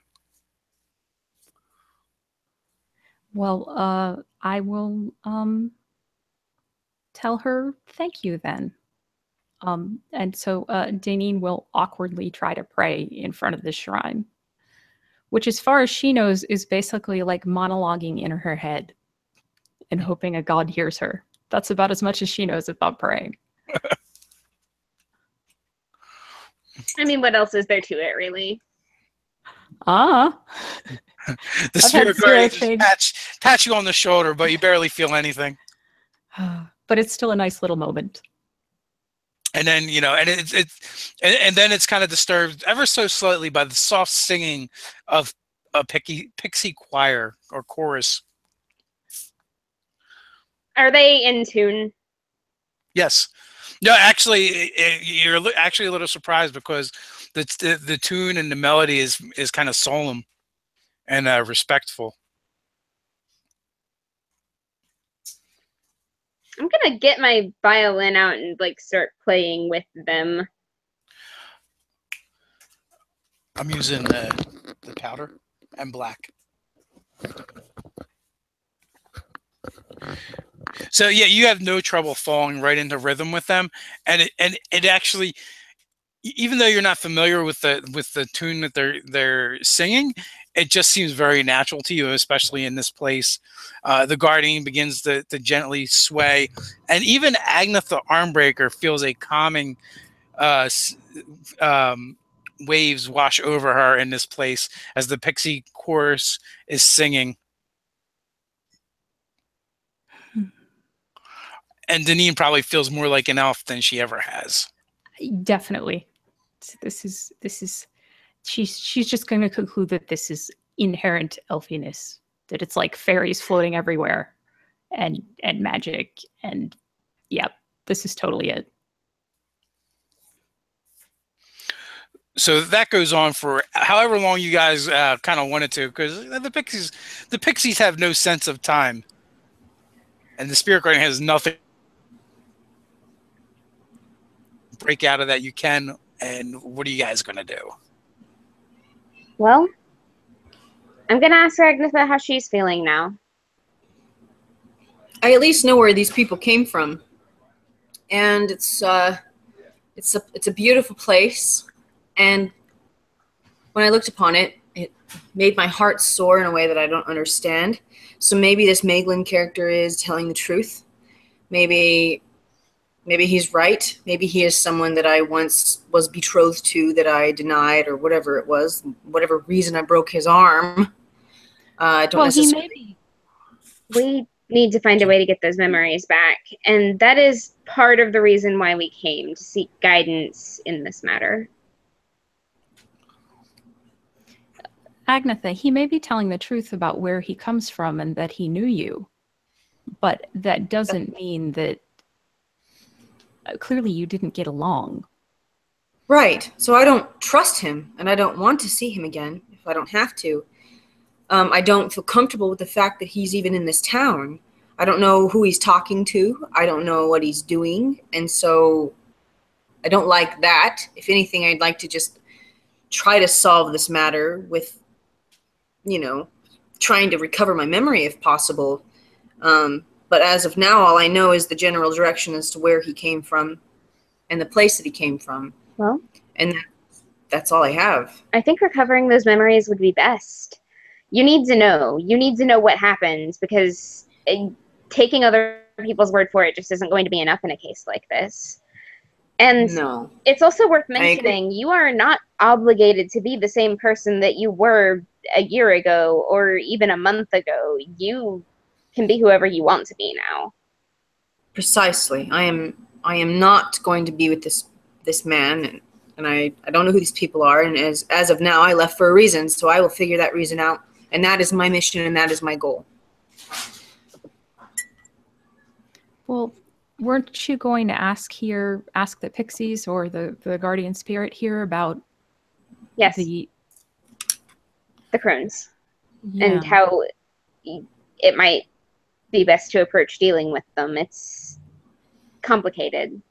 Well, I will tell her thank you then. And so Deneen will awkwardly try to pray in front of the shrine, which, as far as she knows, is basically like monologuing in her head and hoping a god hears her. That's about as much as she knows about praying. I mean, what else is there to it, really? The spirit guardian pats you on the shoulder, but you barely feel anything. But it's still a nice little moment. And then, and then it's kind of disturbed ever so slightly by the soft singing of a pixie choir or chorus. Are they in tune? Yes. No, actually, you're actually a little surprised because the tune and the melody is kind of solemn and respectful. I'm gonna get my violin out and start playing with them. I'm using the powder and black. So yeah, you have no trouble falling right into rhythm with them, and it actually, even though you're not familiar with the tune that they're singing, it just seems very natural to you, especially in this place. The guardian begins to gently sway, and even Agnes the Armbreaker feels a calming waves wash over her in this place as the pixie chorus is singing. And Deneen probably feels more like an elf than she ever has. Definitely. This is she's just going to conclude that this is inherent elfiness, that it's like fairies floating everywhere and magic, and yep, this is totally it. So that goes on for however long you guys kind of wanted to, because the pixies have no sense of time, and the spirit guardian has nothing. Break out of that you can, and what are you guys going to do? Well, I'm going to ask Agnetha how she's feeling now. I at least know where these people came from, and it's a beautiful place, and when I looked upon it, it made my heart soar in a way that I don't understand. So maybe this Meglin character is telling the truth. Maybe he's right. Maybe he is someone that I once was betrothed to that I denied, or whatever it was, whatever reason I broke his arm. I don't necessarily. We need to find a way to get those memories back, and that is part of the reason why we came to seek guidance in this matter. Agnetha, he may be telling the truth about where he comes from and that he knew you, but that doesn't mean that clearly you didn't get along. Right. So I don't trust him, and I don't want to see him again if I don't have to. I don't feel comfortable with the fact that he's even in this town. I don't know who he's talking to. I don't know what he's doing, and so I don't like that. If anything, I'd like to just try to solve this matter with, trying to recover my memory if possible. But as of now, all I know is the general direction as to where he came from and the place that he came from. Well, and that's all I have. I think recovering those memories would be best. You need to know. You need to know what happened, because taking other people's word for it just isn't going to be enough in a case like this. And no. It's also worth mentioning, you are not obligated to be the same person that you were a year ago or even a month ago. You can be whoever you want to be now. Precisely. I am not going to be with this man, and I don't know who these people are, and as of now, I left for a reason, so I will figure that reason out, and that is my mission, and that is my goal. Well, weren't you going to ask the pixies or the guardian spirit here about yes, the crones, and how it might be best to approach dealing with them? It's complicated.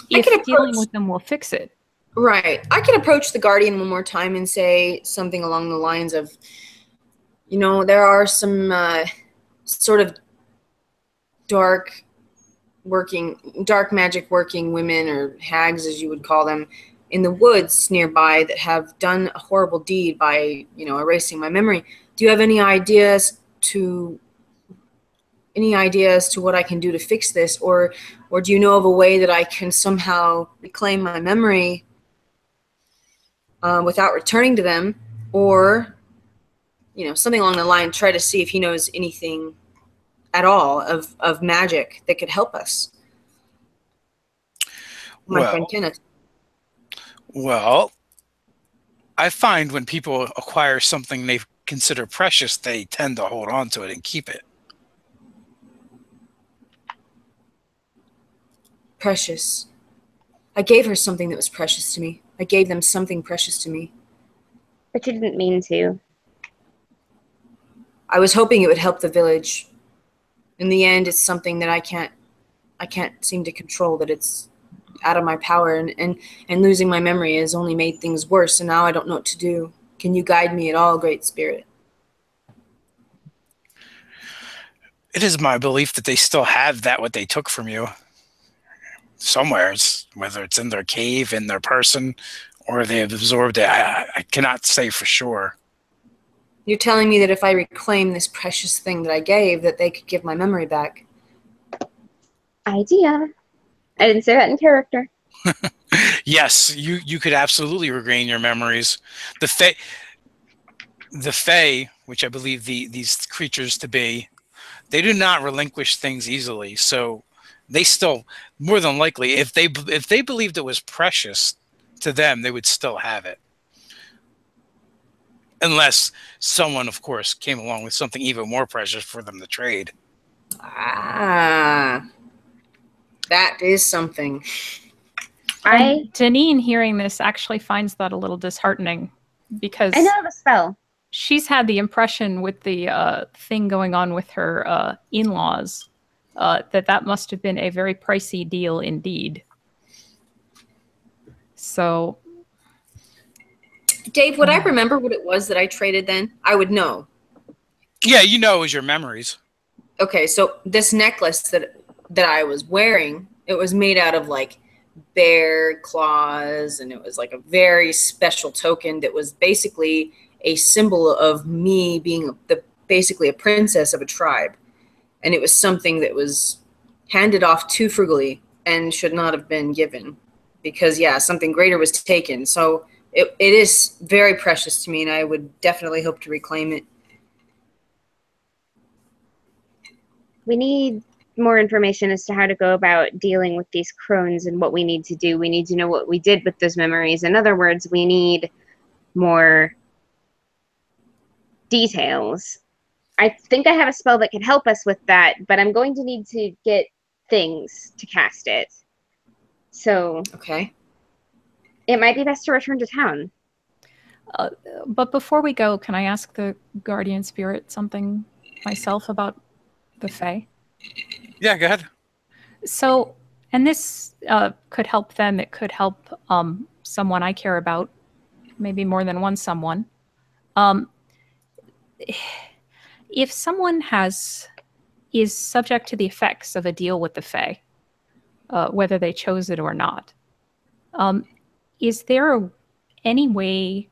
If dealing with them will fix it. Right. I can approach the guardian one more time and say something along the lines of, there are some sort of dark magic working women, or hags as you would call them, in the woods nearby that have done a horrible deed by, erasing my memory. Do you have any ideas as to what I can do to fix this, or do you know of a way that I can somehow reclaim my memory without returning to them, or something along the line? Try to see if he knows anything at all of magic that could help us. My friend Kenneth. Well, I find when people acquire something they consider precious, they tend to hold on to it and keep it. Precious. I gave her something that was precious to me. I gave them something precious to me. But you didn't mean to. I was hoping it would help the village. In the end, it's something that I can't seem to control, that it's out of my power, and losing my memory has only made things worse, and now I don't know what to do. Can you guide me at all, Great Spirit? It is my belief that they still have what they took from you. Somewhere, whether it's in their cave, in their person, or they have absorbed it. I cannot say for sure. You're telling me that if I reclaim this precious thing that I gave, that they could give my memory back? Idea. I didn't say that in character. Yes, you could absolutely regain your memories. The Fae, which I believe these creatures to be, they do not relinquish things easily. So they still, more than likely, if they believed it was precious to them, they would still have it. Unless someone, of course, came along with something even more precious for them to trade. Ah, that is something. Deneen, hearing this, actually finds that a little disheartening, because I know the spell. She's had the impression with the thing going on with her in-laws that must have been a very pricey deal indeed. So, Dave, would I remember what it was that I traded then? I would know. Yeah, it was your memories. Okay, so this necklace that I was wearing, it was made out of like bear claws, and it was like a very special token that was basically a symbol of me being basically a princess of a tribe. And it was something that was handed off too frugally and should not have been given because, yeah, something greater was taken. So it is very precious to me, and I would definitely hope to reclaim it. We need more information as to how to go about dealing with these crones and what we need to do. We need to know what we did with those memories. In other words, we need more details. I think I have a spell that can help us with that, but I'm going to need to get things to cast it. So Okay. It might be best to return to town. But before we go, can I ask the guardian spirit something myself about the Fae? Yeah, go ahead. So, and this could help them. It could help someone I care about, maybe more than one someone. If someone is subject to the effects of a deal with the Fae, whether they chose it or not, is there any way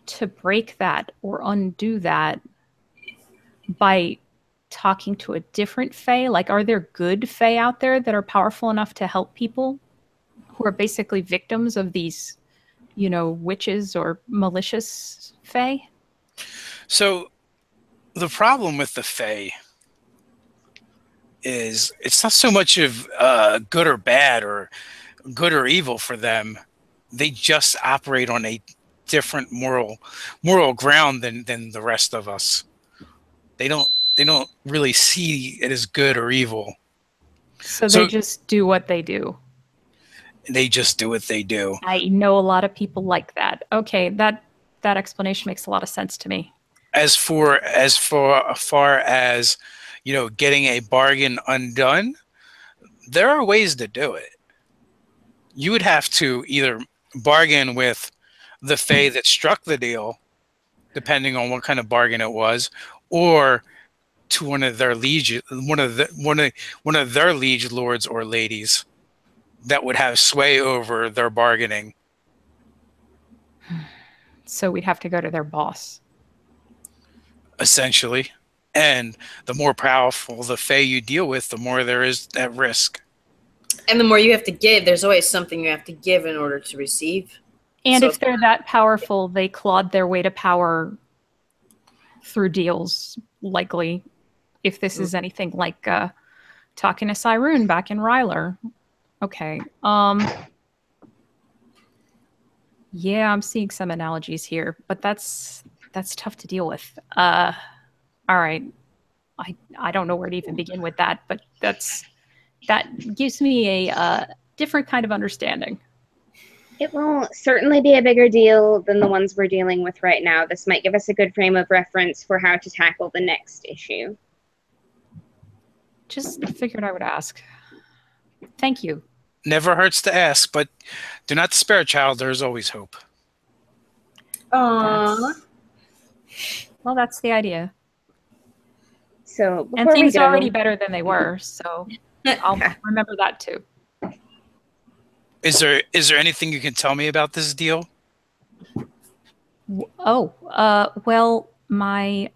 to break that or undo that by talking to a different Fae? Like, are there good Fae out there that are powerful enough to help people who are basically victims of these, witches or malicious Fae? So the problem with the Fae is it's not so much of good or bad or good or evil for them. They just operate on a different moral ground than the rest of us. They don't really see it as good or evil. So they just do what they do. They just do what they do. I know a lot of people like that. Okay, that explanation makes a lot of sense to me. As far as getting a bargain undone, there are ways to do it. You would have to either bargain with the Fae that struck the deal, depending on what kind of bargain it was, or to one of their liege lords or ladies that would have sway over their bargaining. So we'd have to go to their boss. Essentially. And the more powerful the Fae you deal with, the more there is at risk. And the more you have to give, there's always something you have to give in order to receive. And if they're that powerful, they clawed their way to power through deals, likely, if this is anything like talking to Cyrune back in Ryler. Okay. Yeah, I'm seeing some analogies here, but that's tough to deal with. All right. I don't know where to even begin with that, but that gives me a different kind of understanding. It will certainly be a bigger deal than the ones we're dealing with right now. This might give us a good frame of reference for how to tackle the next issue. Just figured I would ask. Thank you. Never hurts to ask, but do not despair, child. There is always hope. Aww. Well, that's the idea. So, and things are already better than they were, so I'll remember that too. Is there anything you can tell me about this deal? Well, my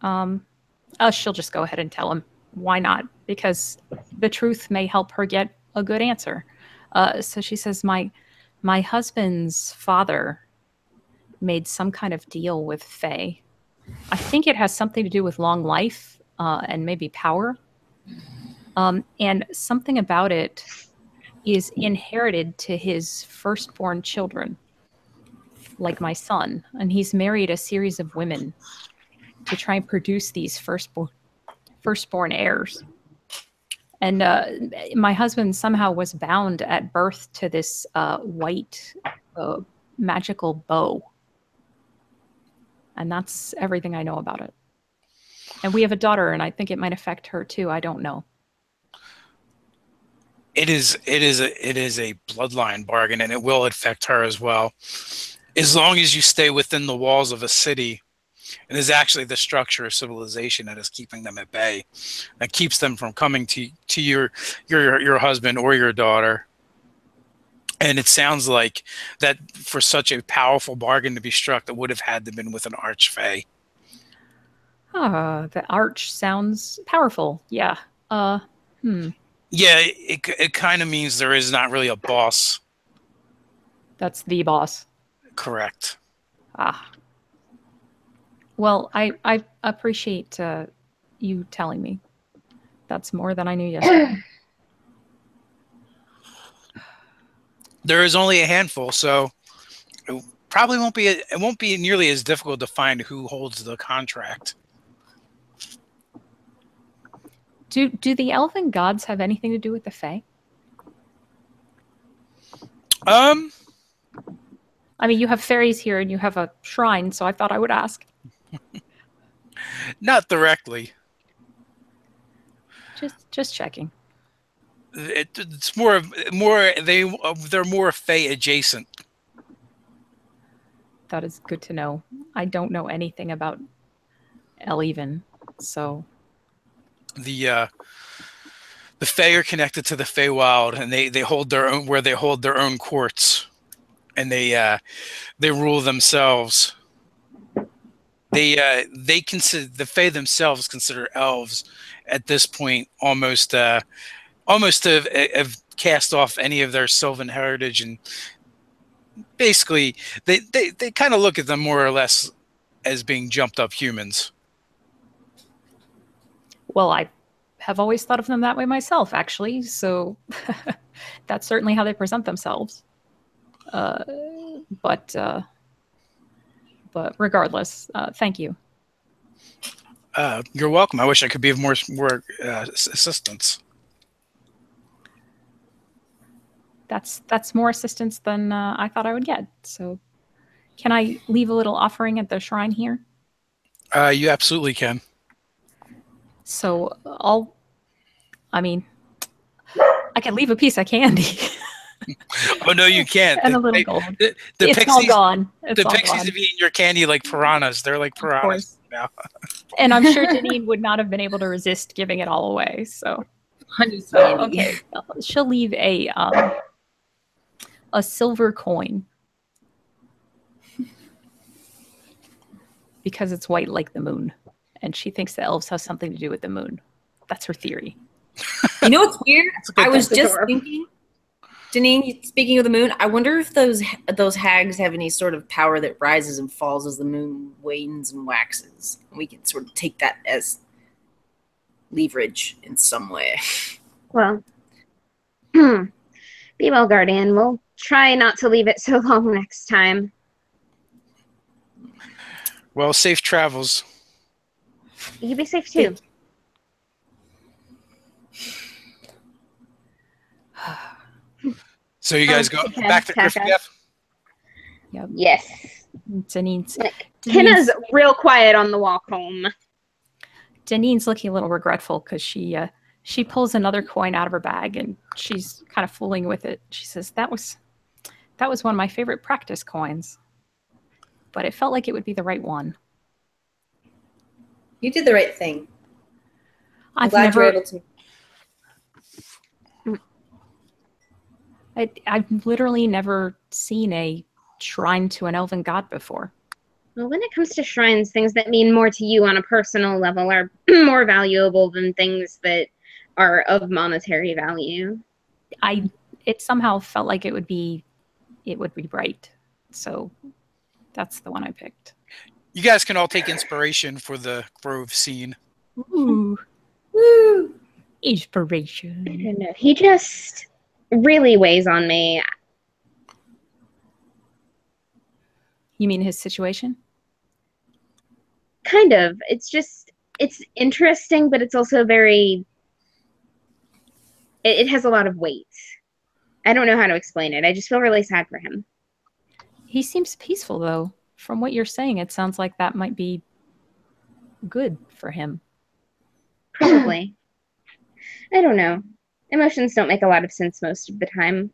she'll just go ahead and tell him. Why not? Because the truth may help her get a good answer. So she says, my husband's father made some kind of deal with Fae. I think it has something to do with long life and maybe power. And something about it is inherited to his firstborn children, like my son. And he's married a series of women to try and produce these firstborn heirs. And my husband somehow was bound at birth to this white magical bow. And that's everything I know about it. And we have a daughter, and I think it might affect her too. I don't know. It is a bloodline bargain, and it will affect her as well. As long as you stay within the walls of a city, it is actually the structure of civilization that is keeping them at bay, that keeps them from coming to your husband or your daughter. And it sounds like that for such a powerful bargain to be struck, that would have had to been with an archfey. Ah, the arch sounds powerful. Yeah. Yeah, it kind of means there is not really a boss. That's the boss. Correct. Ah. Well, I appreciate you telling me. That's more than I knew yesterday. There is only a handful, so it probably won't be. It won't be nearly as difficult to find who holds the contract. Do the elven gods have anything to do with the Fae? I mean, you have fairies here and you have a shrine, so I thought I would ask. Not directly. Just checking. It's more they're more Fae adjacent. That is good to know. I don't know anything about Eleven, so The Fae are connected to the Feywild, and they hold their own where they hold their own courts, and they rule themselves. They consider the Fae themselves consider elves at this point almost to have cast off any of their Sylvan heritage, and basically they kind of look at them more or less as being jumped up humans. well, I have always thought of them that way myself, actually. So that's certainly how they present themselves. But regardless, thank you. You're welcome. I wish I could be of more assistance. That's more assistance than I thought I would get. So, can I leave a little offering at the shrine here? You absolutely can. So I can leave a piece of candy. Oh no, you can't. And a little gold. The it's pixies, all gone. The pixies have eaten your candy like piranhas. They're like piranhas now. And I'm sure Janine would not have been able to resist giving it all away. So, okay, she'll leave a silver coin because it's white like the moon, and she thinks the elves have something to do with the moon. That's her theory. You know what's weird? I was just thinking, Janine, speaking of the moon, I wonder if those hags have any sort of power that rises and falls as the moon wanes and waxes. We can sort of take that as leverage in some way. Well, be well, Guardian. We'll try not to leave it so long next time. Well, safe travels. You be safe too. So you guys go back to Gryphongaffe? Yep. Yes. Janine's Kenna's real quiet on the walk home. Janine's looking a little regretful because she pulls another coin out of her bag and she's kind of fooling with it. She says, that was one of my favorite practice coins, but it felt like it would be the right one. You did the right thing. I'm glad you were able to. I've literally never seen a shrine to an elven god before. Well, when it comes to shrines, things that mean more to you on a personal level are more valuable than things that are of monetary value. It somehow felt like it would be right. So that's the one I picked. You guys can all take inspiration for the Grove scene. Ooh. Woo! Inspiration. I don't know. He just really weighs on me. You mean his situation? Kind of. It's interesting, but it's also very... It has a lot of weight. I don't know how to explain it. I just feel really sad for him. He seems peaceful, though. From what you're saying, it sounds like that might be good for him. Probably. I don't know. Emotions don't make a lot of sense most of the time.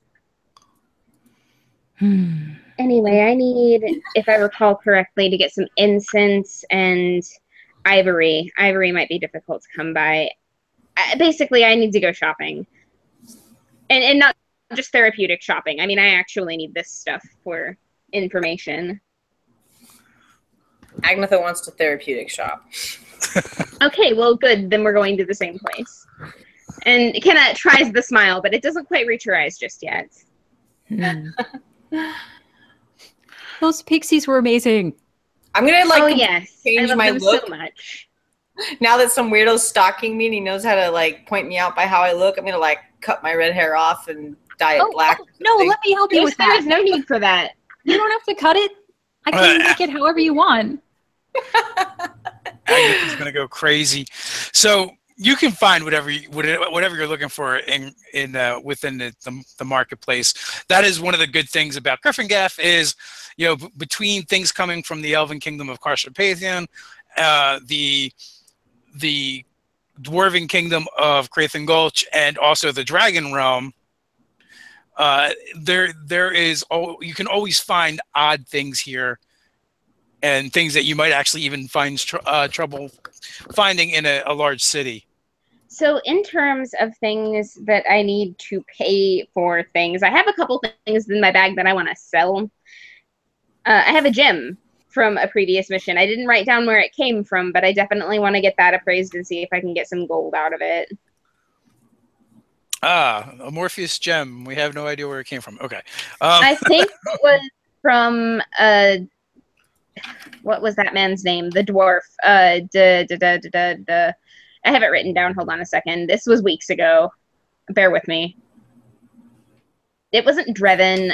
Anyway, I need, if I recall correctly, to get some incense and ivory. Ivory might be difficult to come by. Basically, I need to go shopping. And not just therapeutic shopping. I mean, I actually need this stuff for information. Agnetha wants to therapeutic shop. Okay, well, good. Then we're going to the same place. And Kenna tries the smile, but it doesn't quite reach her eyes just yet. Those pixies were amazing. I'm gonna like oh yes, I change love my them look. so much. Now that some weirdo's stalking me and he knows how to like point me out by how I look, I'm gonna like cut my red hair off and dye it black. No, let me help you with There's that. no need for that. You don't have to cut it. I can make it however you want. Agnetha's gonna go crazy. So you can find whatever you're looking for in within the marketplace. That is one of the good things about Gryphongaffe is, you know, between things coming from the Elven Kingdom of Carpathian, the Dwarven Kingdom of Crathan Gulch, and also the Dragon Realm. There is you can always find odd things here, and things that you might actually even find trouble finding in a large city. So in terms of things that I need to pay for things, I have a couple things in my bag that I want to sell. I have a gem from a previous mission. I didn't write down where it came from, but I definitely want to get that appraised and see if I can get some gold out of it. Ah, a Morpheus gem. We have no idea where it came from. Okay. I think it was from what was that man's name? The dwarf. I have it written down. Hold on a second. This was weeks ago. Bear with me. It wasn't Drevin.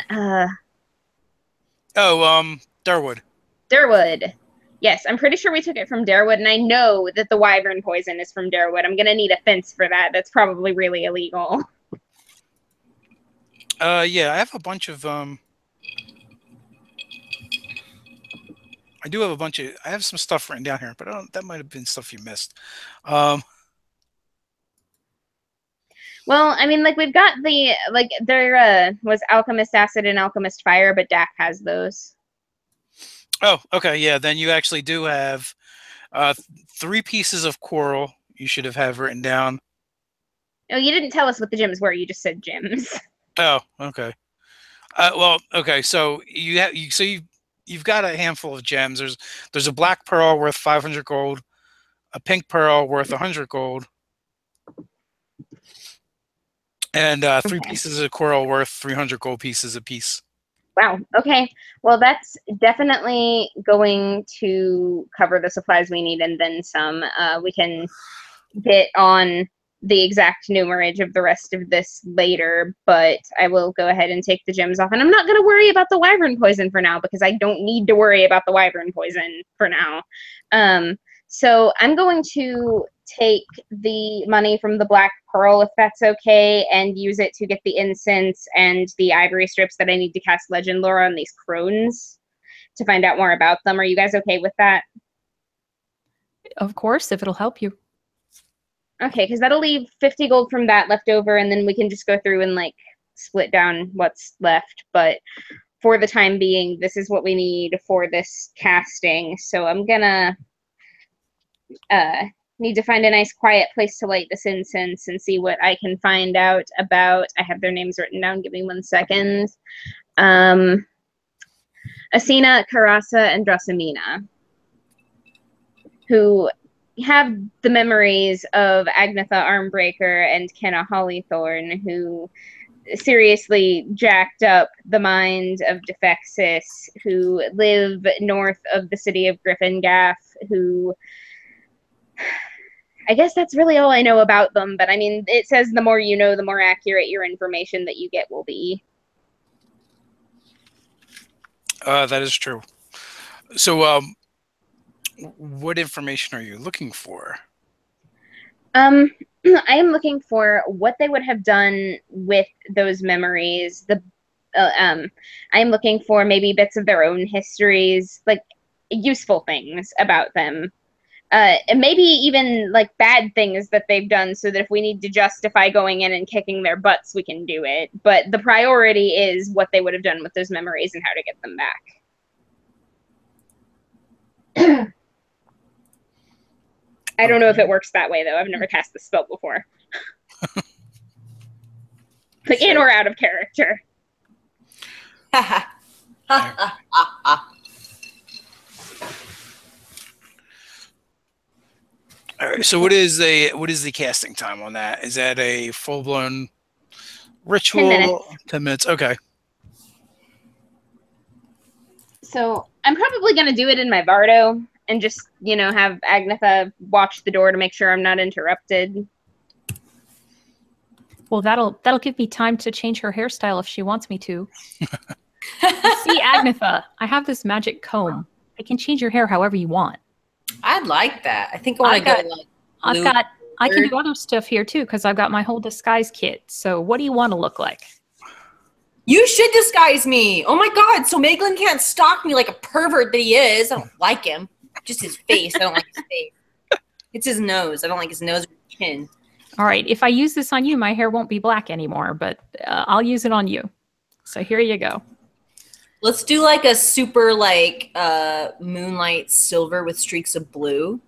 Darwood. Darwood. Yes, I'm pretty sure we took it from Darwood, and I know that the wyvern poison is from Darwood. I'm going to need a fence for that. That's probably really illegal. Yeah, I have a bunch of I do have a bunch of. I have some stuff written down here, but that might have been stuff you missed. Well, I mean, like we've got there was alchemist acid and alchemist fire, but Dak has those. Oh, okay, yeah. Then you actually do have 3 pieces of coral. You should have written down. Oh, you didn't tell us what the gems were. You just said gems. Oh, okay. Well, okay. So you've got a handful of gems. There's a black pearl worth 500 gold, a pink pearl worth 100 gold, and 3 pieces of coral worth 300 gold pieces apiece. Wow. Okay. Well, that's definitely going to cover the supplies we need and then some. We can get on the exact numerage of the rest of this later, but I will go ahead and take the gems off. And I'm not going to worry about the wyvern poison for now because I don't need to worry about the wyvern poison for now. So I'm going to take the money from the black pearl, if that's okay, and use it to get the incense and the ivory strips that I need to cast legend lore on these crones to find out more about them. Are you guys okay with that? Of course, if it'll help you. Okay, because that'll leave 50 gold from that left over, and then we can just go through and like split down what's left. But for the time being, this is what we need for this casting. So I'm gonna need to find a nice quiet place to light this incense and see what I can find out about. I have their names written down. Give me 1 second. Asina, Karasa, and Drasamina, who have the memories of Agnetha Armbreaker and Kenna Hollythorn, who seriously jacked up the mind of Defexis, who live north of the city of Gryphongaffe, who... I guess that's really all I know about them, but I mean, it says the more you know, the more accurate your information that you get will be. That is true. So, what information are you looking for? I am looking for what they would have done with those memories. I am looking for maybe bits of their own histories, like useful things about them. And maybe even like bad things that they've done so that if we need to justify going in and kicking their butts, we can do it. But the priority is what they would have done with those memories and how to get them back. I don't know if it works that way, though. I've never cast the spell before. Like in or out of character. All right. So what is the casting time on that? Is that a full blown ritual? 10 minutes. 10 minutes. Okay. So I'm probably going to do it in my Bardo and just, have Agnetha watch the door to make sure I'm not interrupted. Well, that'll give me time to change her hairstyle if she wants me to. See, Agnetha, I have this magic comb. I can change your hair however you want. I'd like that. I think I want to go like I can do other stuff here too because I've got my whole disguise kit. So what do you want to look like? You should disguise me. Oh my God. So Megan can't stalk me like a pervert that he is. I don't like him. Just his face. I don't like his face. It's his nose. I don't like his nose or his chin. All right. If I use this on you, my hair won't be black anymore, but I'll use it on you. So here you go. Let's do like a super moonlight silver with streaks of blue.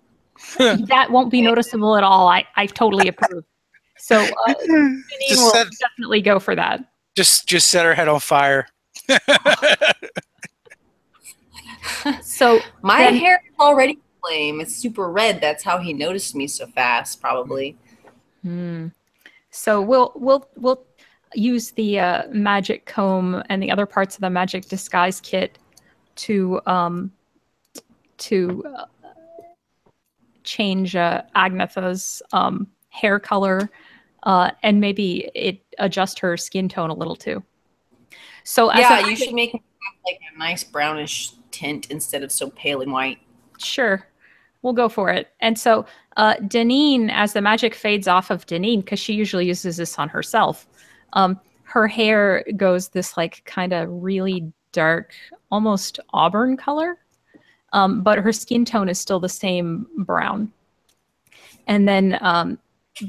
That won't be noticeable at all. I totally approve. So Janine will definitely go for that. Just set her head on fire. So my hair is already flame. It's super red. That's how he noticed me so fast, probably. So we'll use the magic comb and the other parts of the magic disguise kit to change Agnetha's hair color and maybe adjust her skin tone a little too. So you should make me like a nice brownish tint instead of so pale and white. Sure. We'll go for it. And so Deneen, as the magic fades off of Deneen, because she usually uses this on herself, her hair goes this like kind of really dark, almost auburn color, but her skin tone is still the same brown. And then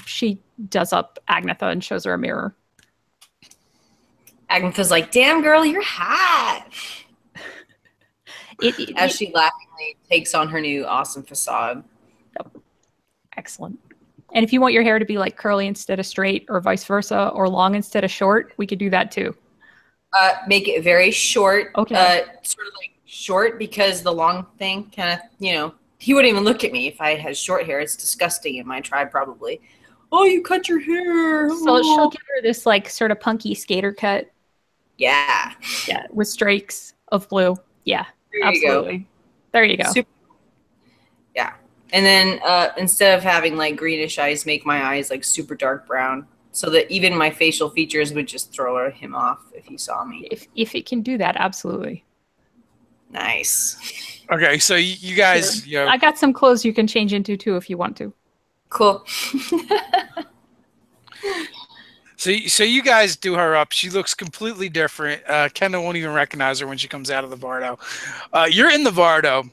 she does up Agnetha and shows her a mirror. Agnetha's like, damn, girl, you're hot. As she laughingly takes on her new awesome facade. Excellent. And if you want your hair to be like curly instead of straight or vice versa or long instead of short, we could do that too. Make it very short. Okay. Sort of like short because the long thing kind of, he wouldn't even look at me if I had short hair. It's disgusting in my tribe probably. Oh, you cut your hair. So she'll give her this like sort of punky skater cut. Yeah. Yeah, with streaks of blue. Yeah. There absolutely. You go. There you go. Yeah. And then instead of having like greenish eyes, make my eyes like super dark brown so that even my facial features would just throw him off if he saw me. If it can do that, absolutely. Nice. Okay, so you guys... Sure. I got some clothes you can change into too if you want to. Cool. So you guys do her up. She looks completely different. Kendall won't even recognize her when she comes out of the Bardo. You're in the Bardo,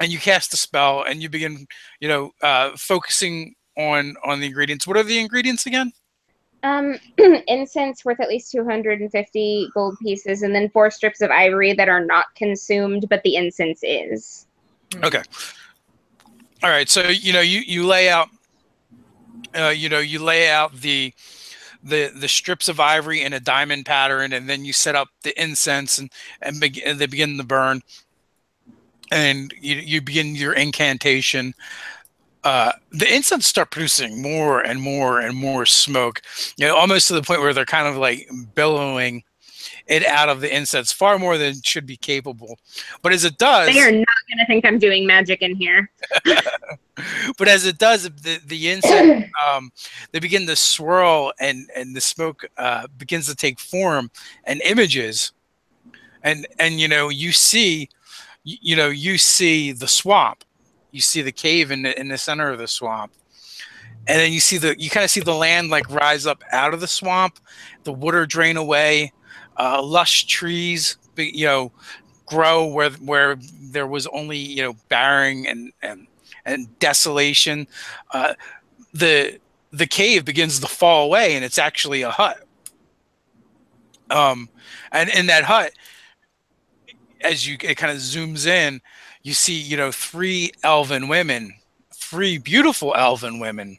and you cast a spell, and you begin, focusing on the ingredients. What are the ingredients again? Incense worth at least 250 gold pieces, and then 4 strips of ivory that are not consumed, but the incense is. Okay. All right. So you lay out. You lay out the strips of ivory in a diamond pattern, and then you set up the incense and they begin to burn, and you begin your incantation. The incense start producing more and more and more smoke, almost to the point where they're kind of like billowing it out of the incense, far more than it should be capable. But as it does, they are not going to think I'm doing magic in here. But as it does, the incense, they begin to swirl, and the smoke begins to take form and images, and you see the swamp, you see the cave in the center of the swamp, and then you kind of see the land like rise up out of the swamp, the water drain away, lush trees, grow where there was only barren and desolation. The cave begins to fall away, and it's actually a hut. And in that hut, as it kind of zooms in, you see 3 elven women, 3 beautiful elven women,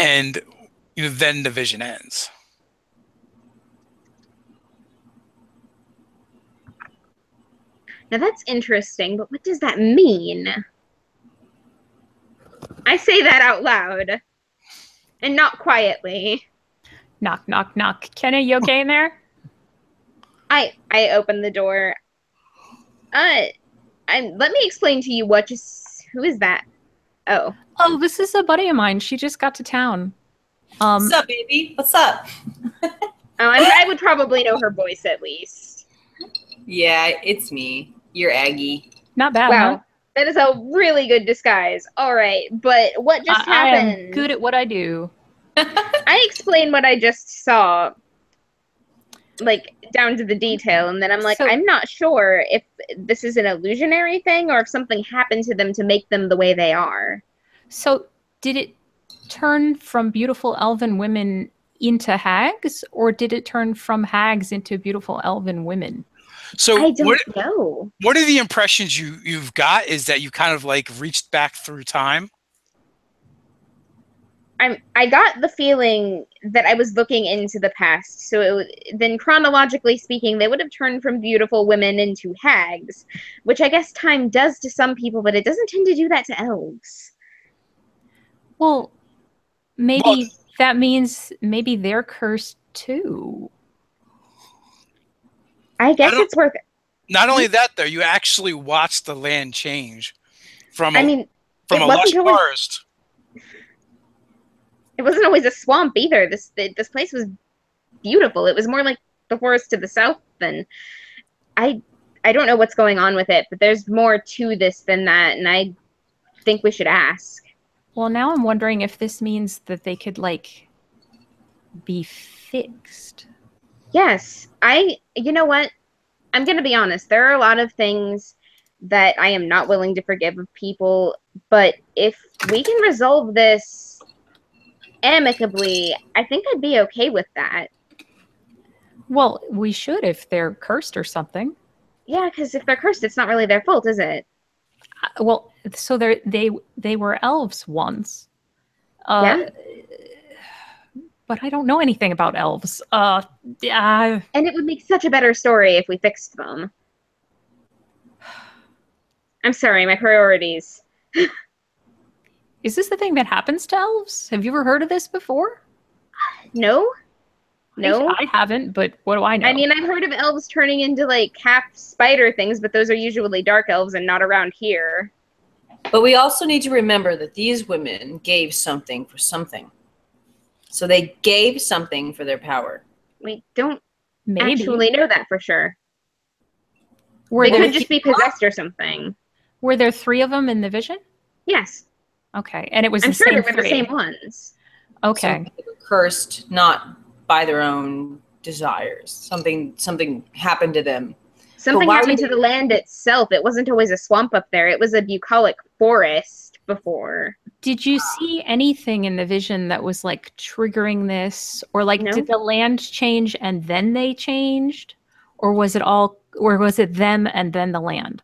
and then the vision ends. Now that's interesting, but what does that mean? I say that out loud. And not quietly. Knock, knock, knock. Kenna, you okay in there? I open the door. Let me explain to you who is that? Oh. Oh, this is a buddy of mine. She just got to town. What's up, baby? What's up? I would probably know her voice at least. Yeah, it's me. You're Aggie. Not bad. Wow. Huh? That is a really good disguise. All right, but what just happened? I am good at what I do. I explained what I just saw, like, down to the detail, and then I'm like, I'm not sure if this is an illusionary thing or if something happened to them to make them the way they are. So, did it turn from beautiful elven women into hags, or did it turn from hags into beautiful elven women? So I don't know. What are the impressions you've got? Is that you kind of like reached back through time? I got the feeling that I was looking into the past. So then chronologically speaking, they would have turned from beautiful women into hags, which I guess time does to some people, but it doesn't tend to do that to elves. Well, maybe that means maybe they're cursed too. I guess it's worth it. Not only that, though, you actually watched the land change from a lush forest. It wasn't always a swamp either. This place was beautiful. It was more like the forest to the south than I don't know what's going on with it, but there's more to this than that, and I think we should ask. Well, now I'm wondering if this means that they could like be fixed. Yes. You know what? I'm going to be honest. There are a lot of things that I am not willing to forgive of people, but if we can resolve this amicably, I think I'd be okay with that. Well, we should if they're cursed or something. Yeah, because if they're cursed, it's not really their fault, is it? Well, so they were elves once. Yeah. But I don't know anything about elves. And it would make such a better story if we fixed them. I'm sorry, my priorities. Is this the thing that happens to elves? Have you ever heard of this before? No. I haven't, but what do I know? I mean, I've heard of elves turning into, like, half spider things, but those are usually dark elves and not around here. But we also need to remember that these women gave something for something. So they gave something for their power. We don't actually know that for sure. They could just be possessed or something. Were there 3 of them in the vision? Yes. Okay, and it was I'm the sure same they were 3. the same ones. Okay. So they were cursed, not by their own desires. Something happened to them. Something happened to the land itself. It wasn't always a swamp up there. It was a bucolic forest before. Did you see anything in the vision that was like triggering this, or like did the land change and then they changed, or was it them and then the land?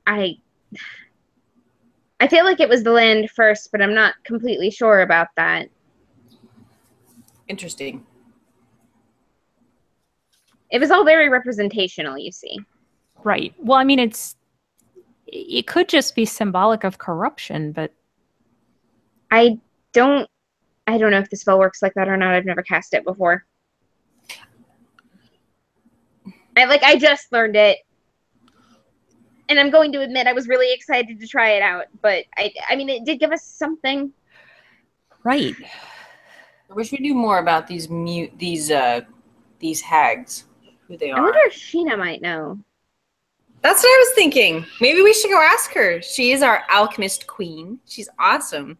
I feel like it was the land first, but I'm not completely sure about that. Interesting. It was all very representational, you see. Right. Well, I mean, it could just be symbolic of corruption, but I don't know if the spell works like that or not. I've never cast it before. I just learned it. And I'm going to admit I was really excited to try it out, but I mean, it did give us something. Right. I wish we knew more about these hags, who they are. I wonder if Sheena might know. That's what I was thinking. Maybe we should go ask her. She is our alchemist queen. She's awesome.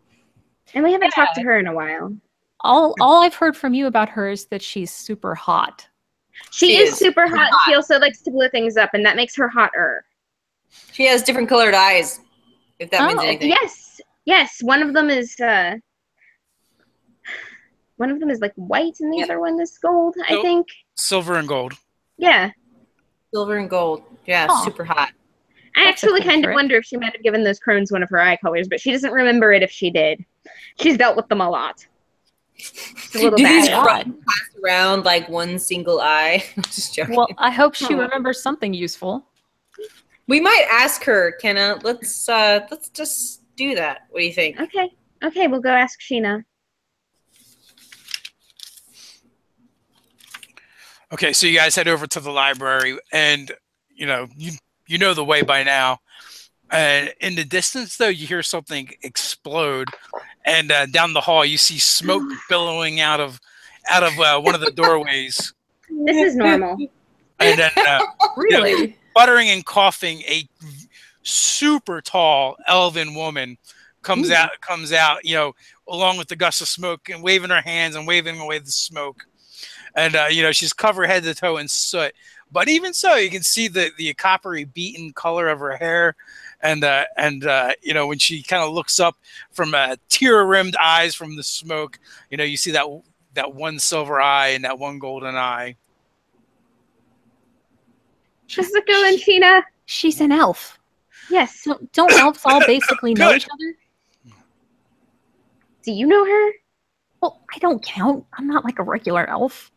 And we haven't talked to her in a while. All I've heard from you about her is that she's super hot. She is super hot. She also likes to blow things up, and that makes her hotter. She has different colored eyes, if that means anything. Yes. One of them is like white, and the other one is gold. I think Silver and gold. Yeah. Silver and gold. Yeah, super hot. I That's a actually cool kind of trick. wonder if she might have given those crones one of her eye colors, but she doesn't remember it if she did. She's dealt with them a lot. It's a little Do these bad. bad. crones pass around like one single eye? I'm just joking. Well, I hope she Oh. remembers something useful. We might ask her, Kenna. Let's just do that. What do you think? Okay, we'll go ask Sheena. Okay, so you guys head over to the library, and you know the way by now. And in the distance, though, you hear something explode, and down the hall you see smoke billowing out of one of the doorways, This is normal. and then Really? sputtering and coughing, a super tall elven woman comes out, along with the gust of smoke and waving her hands and waving away the smoke. And she's covered head to toe in soot. But even so, you can see the coppery beaten color of her hair, and when she kind of looks up from tear-rimmed eyes from the smoke, you see that one silver eye and that one golden eye. How's it going, Sheena? She's an elf. Yes. So don't elves all basically know each other? Do you know her? Well, I don't count. I'm not like a regular elf.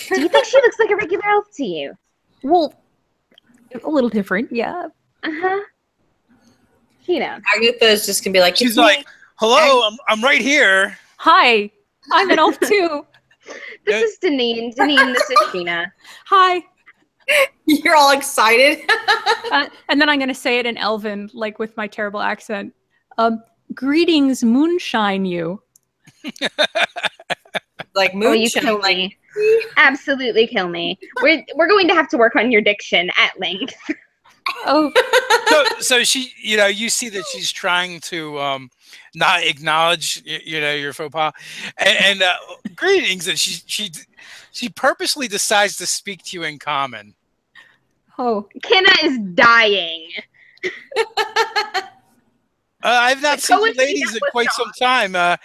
Do you think she looks like a regular elf to you? Well, a little different, yeah. Uh-huh. Sheena. Agatha is just gonna be like, She's like, "Hello, I'm right here." Hi, I'm an elf too. This is Deneen. Deneen, this is Sheena. Hi. You're all excited. And then I'm going to say it in Elven, like with my terrible accent. Greetings, moonshine you. Like Oh, you moonshine. kill me. Absolutely kill me. We're going to have to work on your diction at length. Oh, So she, you see that she's trying to not acknowledge, your faux pas, and greetings, and she purposely decides to speak to you in common. oh. Kenna is dying. I've not seen you coincidence ladies in with quite Dawn. some time.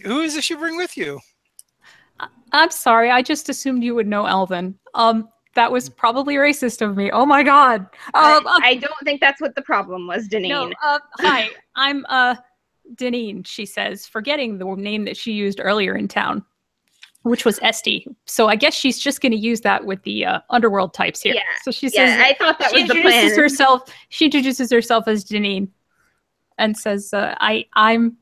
Who is this you bring with you? I'm sorry. I just assumed you would know Elven. That was probably racist of me. Oh my god. I don't think that's what the problem was, Deneen. No, hi. I'm Deneen, she says, forgetting the name that she used earlier in town, which was Esty. So I guess she's just going to use that with the underworld types here. Yeah, So she says, I thought that she was the introduces plan. herself. She introduces herself as Deneen, and says, "I'm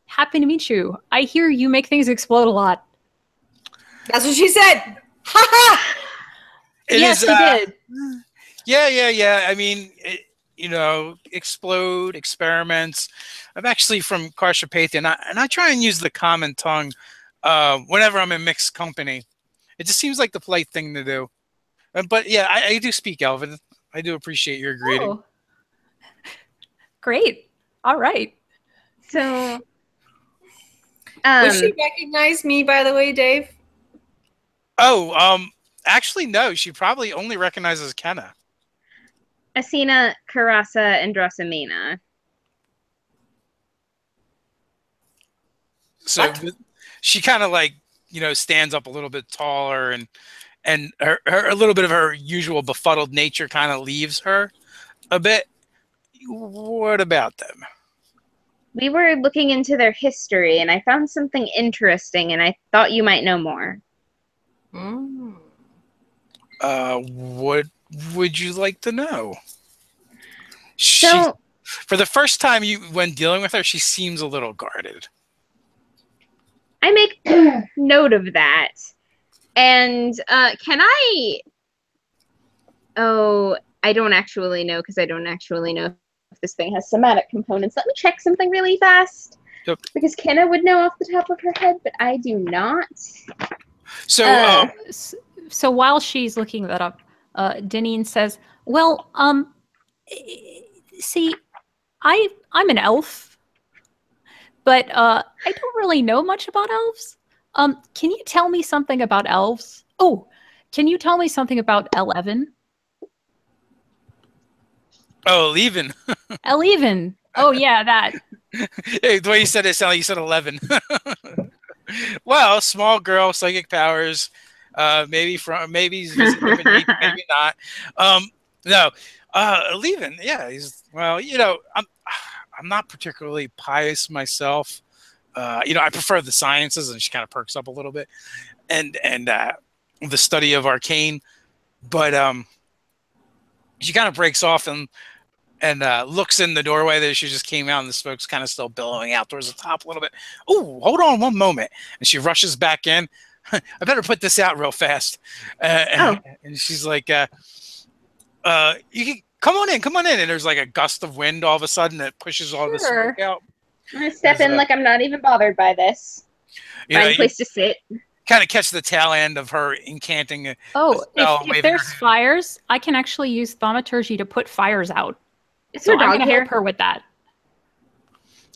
happy to meet you. I hear you make things explode a lot." That's what she said. Ha ha. Yes, she did. Yeah. I mean, explode, experiments. I'm actually from Carpathia, and I try and use the common tongue whenever I'm in mixed company. It just seems like the polite thing to do. But yeah, I do speak Elven. I do appreciate your greeting. Oh. Great. All right. So, Would she recognize me, by the way, Dave? Oh, actually, no. She probably only recognizes Kenna. Asina, Karasa, and Drossamina. So What? she kind of stands up a little bit taller, and her a little bit of her usual befuddled nature kind of leaves her a bit. What about them? We were looking into their history, and I found something interesting, and I thought you might know more. Mm. What would you like to know? So, For the first time when dealing with her, she seems a little guarded. I make note of that. And can I... Oh, I don't actually know, because I don't actually know if this thing has somatic components. Let me check something really fast. Yep. Because Kenna would know off the top of her head, but I do not. So, So while she's looking that up, Deneen says, "Well, see, I'm an elf, but I don't really know much about elves. Can you tell me something about elves? Oh, can you tell me something about Eleven? Oh, leaving. Eleven. Oh yeah, that. Hey, the way you said it sounded like you said 11. Well, small girl, psychic powers. Maybe he's visiting, maybe not. No. Leaving, yeah. He's well, you know, I'm not particularly pious myself. You know, I prefer the sciences, and she kind of perks up a little bit, and the study of arcane. But she kind of breaks off and looks in the doorway that she just came out, and the smoke's kind of still billowing out towards the top a little bit. Oh, hold on one moment, and she rushes back in. I better put this out real fast. And she's like, "You can come on in, come on in." And there's like a gust of wind all of a sudden that pushes all the smoke out. I'm gonna step in like I'm not even bothered by this. Find a place to sit. Kind of catch the tail end of her incanting. If there's fires, I can actually use thaumaturgy to put fires out. Is her dog I'm gonna here? help her with that.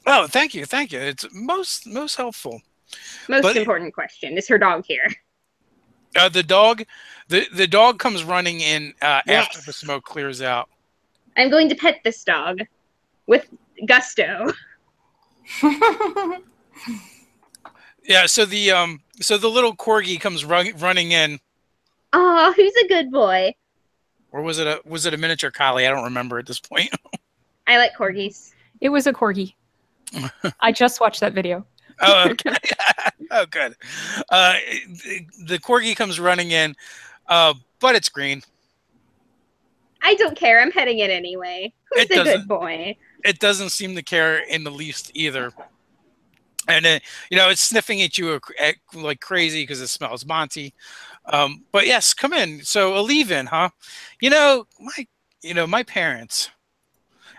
Oh, thank you, thank you. It's most helpful. Most important question: is her dog here? The dog comes running in after the smoke clears out. I'm going to pet this dog with gusto. Yeah, so the little corgi comes running in. Oh, who's a good boy? Or was it a miniature collie? I don't remember at this point. I like corgis. It was a corgi. I just watched that video. Oh, okay. Oh, good. The corgi comes running in, but it's green. I don't care. I'm petting it anyway. Who's a good boy? It doesn't seem to care in the least either. And you know, it's sniffing at you like crazy because it smells Monty. But yes, come in. So a leave-in, huh? You know, my parents.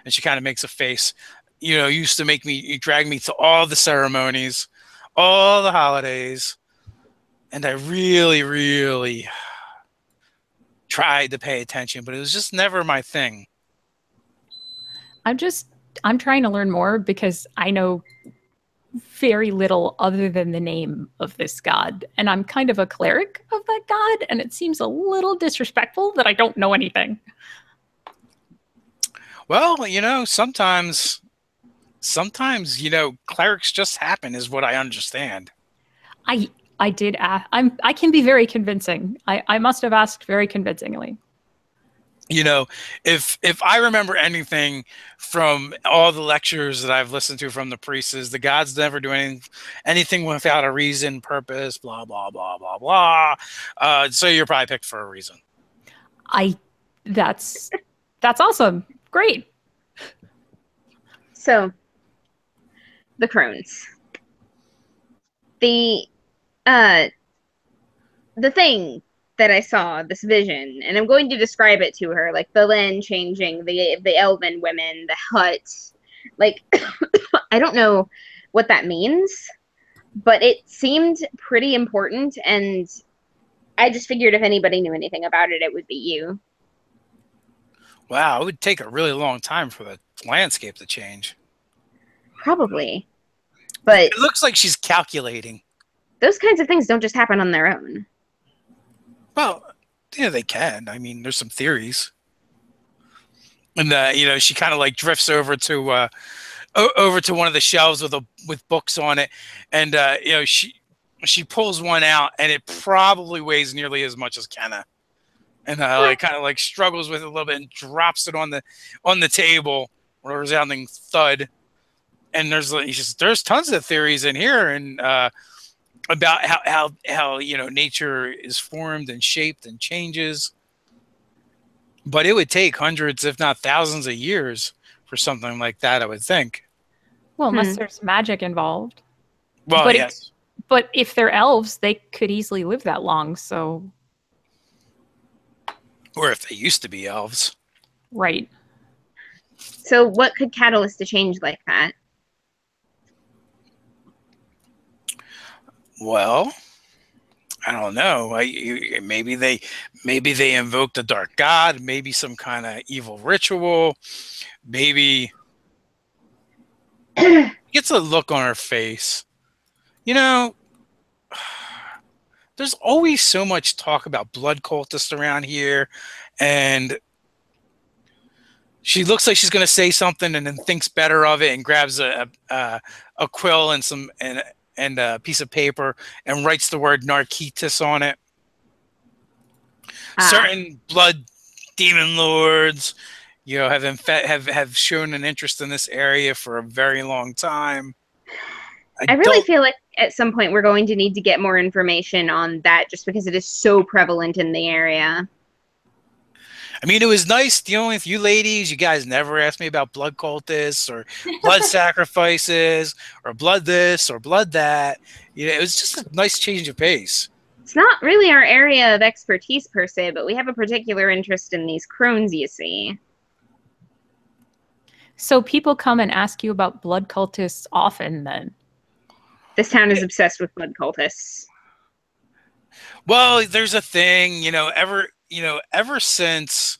And she kind of makes a face. You know, used to drag me to all the ceremonies, all the holidays, and I really, really tried to pay attention, but it was just never my thing. I'm trying to learn more because I know very little other than the name of this god, and I'm kind of a cleric of that god, and it seems a little disrespectful that I don't know anything. Well, you know, sometimes, you know, clerics just happen, is what I understand. I did ask. I can be very convincing. I must have asked very convincingly. You know, if I remember anything from all the lectures that I've listened to from the priests, is the gods never do anything without a reason, purpose, blah blah blah blah blah. So you're probably picked for a reason. That's awesome. Great. So, the crones. The thing that I saw, this vision, and I'm going to describe it to her, like the land changing, the elven women, the hut. Like, I don't know what that means, but it seemed pretty important, and I just figured if anybody knew anything about it, it would be you. Wow, it would take a really long time for the landscape to change. Probably. But it looks like she's calculating. Those kinds of things don't just happen on their own. Well, yeah, they can. I mean, there's some theories. And you know, she kind of like drifts over to one of the shelves with books on it, and you know, she pulls one out, and it probably weighs nearly as much as Kenna. And like kind of like struggles with it a little bit and drops it on the table with a resounding thud. And there's tons of theories in here, and about how you know, nature is formed and shaped and changes. But it would take hundreds, if not thousands, of years for something like that, I would think. Well, unless there's magic involved. Well, yes. But if they're elves, they could easily live that long. So. Or if they used to be elves. Right. So what could catalyst a change like that? Well, I don't know. Maybe they invoke the dark god. Maybe some kind of evil ritual. Maybe gets a look on her face. You know, there's always so much talk about blood cultists around here, and she looks like she's going to say something, and then thinks better of it, and grabs a quill and a piece of paper and writes the word Narcitis on it. Certain blood demon lords you know, have shown an interest in this area for a very long time. I really feel like at some point we're going to need to get more information on that, just because it is so prevalent in the area. I mean, it was nice dealing with you ladies. You guys never asked me about blood cultists or blood sacrifices or blood this or blood that. You know, it was just a nice change of pace. It's not really our area of expertise per se, but we have a particular interest in these crones, you see. So people come and ask you about blood cultists often then? This town is obsessed with blood cultists. Well, there's a thing, ever since,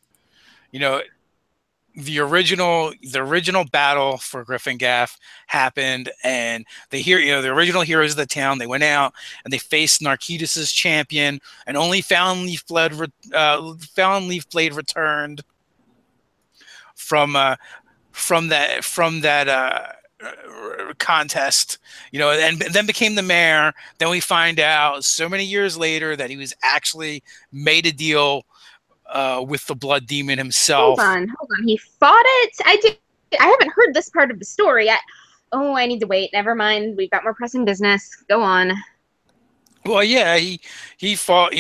the original battle for Gryphongaffe happened, and the original heroes of the town, they went out and they faced Narcissus's champion, and only Found Leaf Blade returned from that contest, and then became the mayor. Then we find out so many years later that he was actually made a deal with the blood demon himself. Hold on. He fought it? I haven't heard this part of the story. I need to wait. Never mind. We've got more pressing business. Go on. Well, yeah, he fought,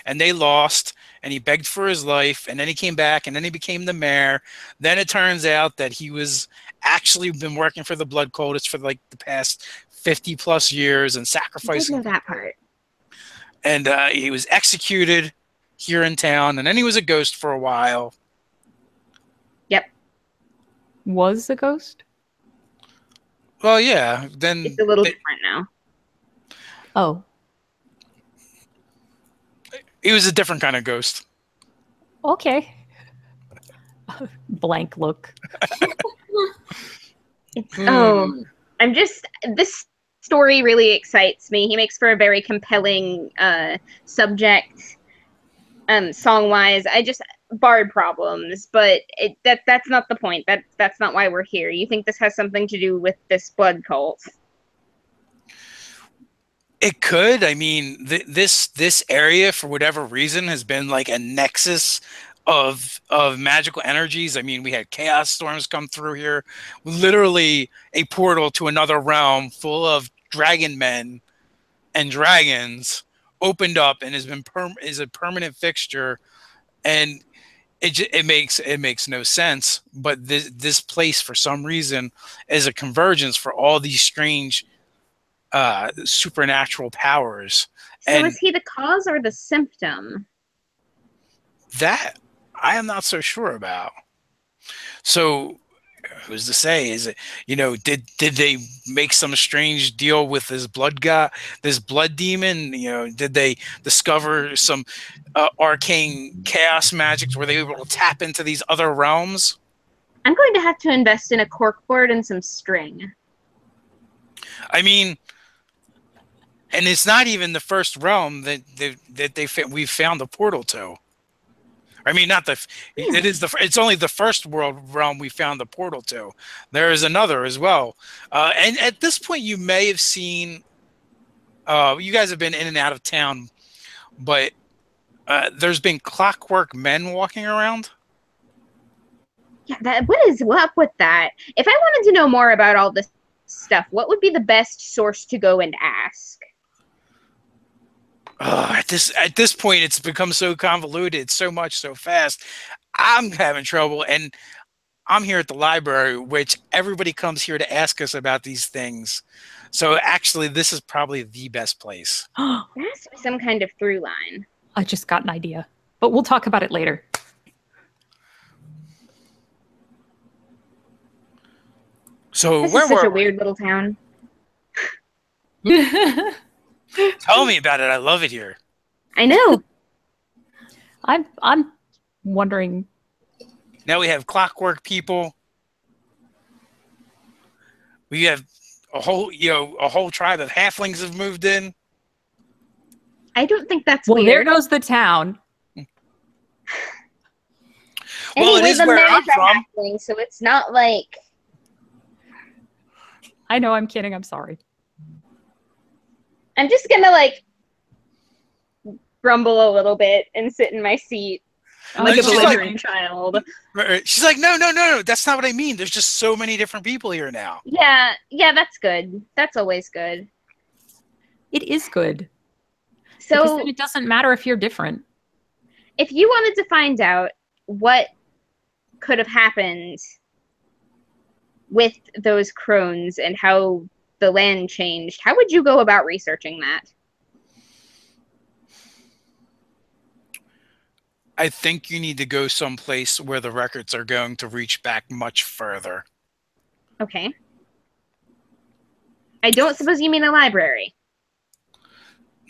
and they lost, and he begged for his life, and then he came back, and then he became the mayor. Then it turns out that he was actually been working for the blood cultists for like the past 50 plus years and sacrificing. I didn't know that part. And he was executed here in town, and then he was a ghost for a while. Yep. Was a ghost? Well, yeah. Then it's a little different now. Oh. He was a different kind of ghost. Okay. Blank look. This story really excites me. He makes for a very compelling subject, song-wise. Bard problems, but that's not the point. That's not why we're here. You think this has something to do with this blood cult? It could. I mean, this area, for whatever reason, has been like a nexus of magical energies. I mean, we had chaos storms come through here, literally a portal to another realm full of dragon men and dragons opened up and is a permanent fixture, and it makes no sense. But this place, for some reason, is a convergence for all these strange supernatural powers. So is he the cause or the symptom? That I am not so sure about. So who's to say? Is it, did they make some strange deal with this blood demon? Did they discover some arcane chaos magics? Were they able to tap into these other realms? I'm going to have to invest in a corkboard and some string. I mean, and it's not even the first realm that we've found a portal to. I mean, it's only the first realm we found the portal to. There is another as well. And at this point, you may have seen, you guys have been in and out of town, but there's been clockwork men walking around. Yeah, what is up with that? If I wanted to know more about all this stuff, what would be the best source to go and ask? At this point, it's become so convoluted, so much, so fast. I'm having trouble, and I'm here at the library, which everybody comes here to ask us about these things. So actually, this is probably the best place. There has to be some kind of through line. I just got an idea, but we'll talk about it later. So this is such a weird little town. Tell me about it. I love it here. I know. I'm wondering. Now we have clockwork people. We have a whole tribe of halflings have moved in. I don't think that's weird. There goes the town. Well, anyway, it is where I'm from. Halfling, so it's not like. I know. I'm kidding. I'm sorry. I'm just gonna grumble a little bit and sit in my seat. I'm like a She's belligerent child. She's like, no, that's not what I mean. There's just so many different people here now. Yeah, that's good. That's always good. It is good. So because then it doesn't matter if you're different. if you wanted to find out what could have happened with those crones and how the land changed, how would you go about researching that? I think you need to go someplace where the records are going to reach back much further. Okay. I don't suppose you mean a library.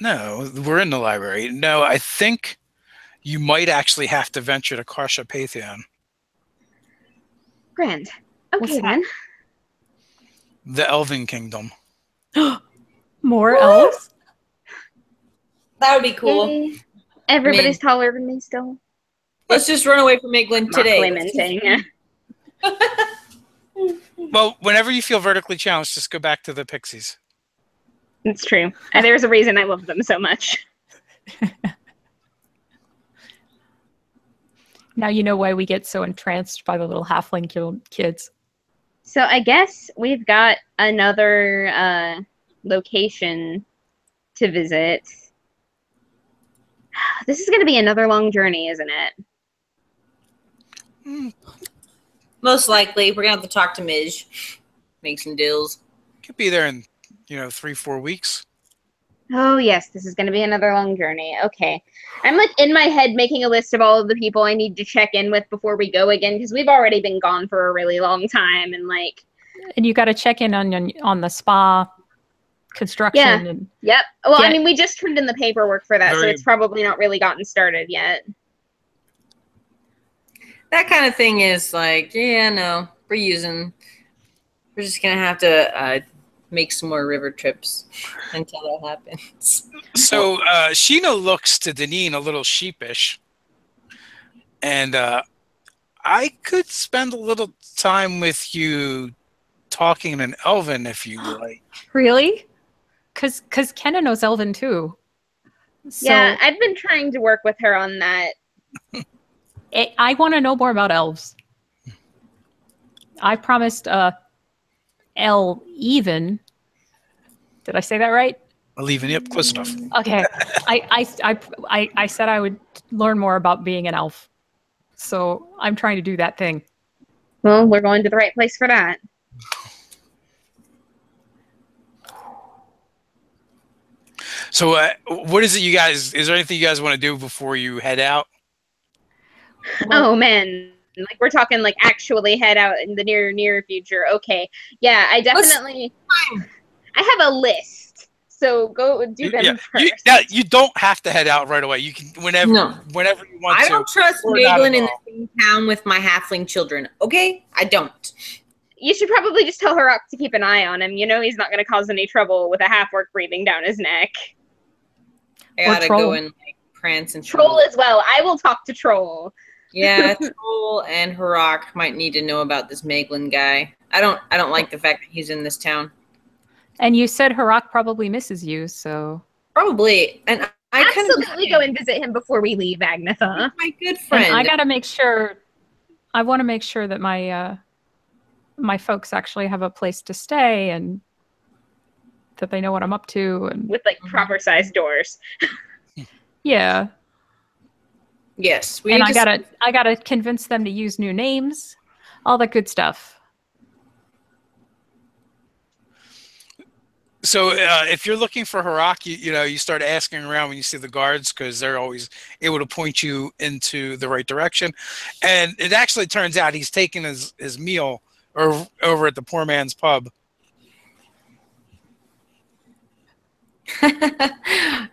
No, we're in the library. No, I think you might actually have to venture to Karshapathion. Grand. What's Okay, that? then. The Elven Kingdom. More elves? That would be cool. Yay. Everybody's taller than me still. Let's just run away from England today. Lamenting. Well, whenever you feel vertically challenged, just go back to the Pixies. It's true. And there's a reason I love them so much. Now you know why we get so entranced by the little halfling kids. So I guess we've got another location to visit. This is going to be another long journey, isn't it? Most likely. We're going to have to talk to Midge. Make some deals. Could be there in, 3-4 weeks. Oh, yes. This is going to be another long journey. Okay. I'm like in my head making a list of all of the people I need to check in with before we go again, because we've already been gone for a really long time. And you got to check in on the spa construction. Yeah. And yep. Well, I mean, we just turned in the paperwork for that, so it's probably not really gotten started yet. That kind of thing is like, yeah, no, we're just going to have to make some more river trips until that happens. So Sheena looks to Deneen a little sheepish. And I could spend a little time with you talking in Elven if you like. Really? Because Kenna knows Elven too. So Yeah, I've been trying to work with her on that. I want to know more about elves. I promised El Even. Did I say that right? I'll leave it up close enough. Okay. I said I would learn more about being an elf. So I'm trying to do that thing. Well, we're going to the right place for that. So what is it is there anything you guys want to do before you head out? Oh, man. Like, we're talking, like, actually head out in the near future. Okay. Yeah, I definitely... I have a list. So go do them first. You don't have to head out right away. You can whenever you want to. I don't trust Megan in the same town with my halfling children. Okay? I don't. You should probably just tell Harak to keep an eye on him. You know he's not going to cause any trouble with a half-orc breathing down his neck. I gotta go and like prance and Troll as well. I will talk to Troll. Yeah, Troll and Harak might need to know about this Meglin guy. I don't like the fact that he's in this town. And you said Harak probably misses you, so probably. And I absolutely go and visit him before we leave, Agnetha. My good friend. And I gotta make sure. I want to make sure that my my folks actually have a place to stay and that they know what I'm up to, and with like proper sized doors. Yeah. Yes, and I gotta convince them to use new names, all that good stuff. So if you're looking for Harak, you start asking around when you see the guards, because they're always able to point you into the right direction. And it actually turns out he's taking his meal over at the poor man's pub.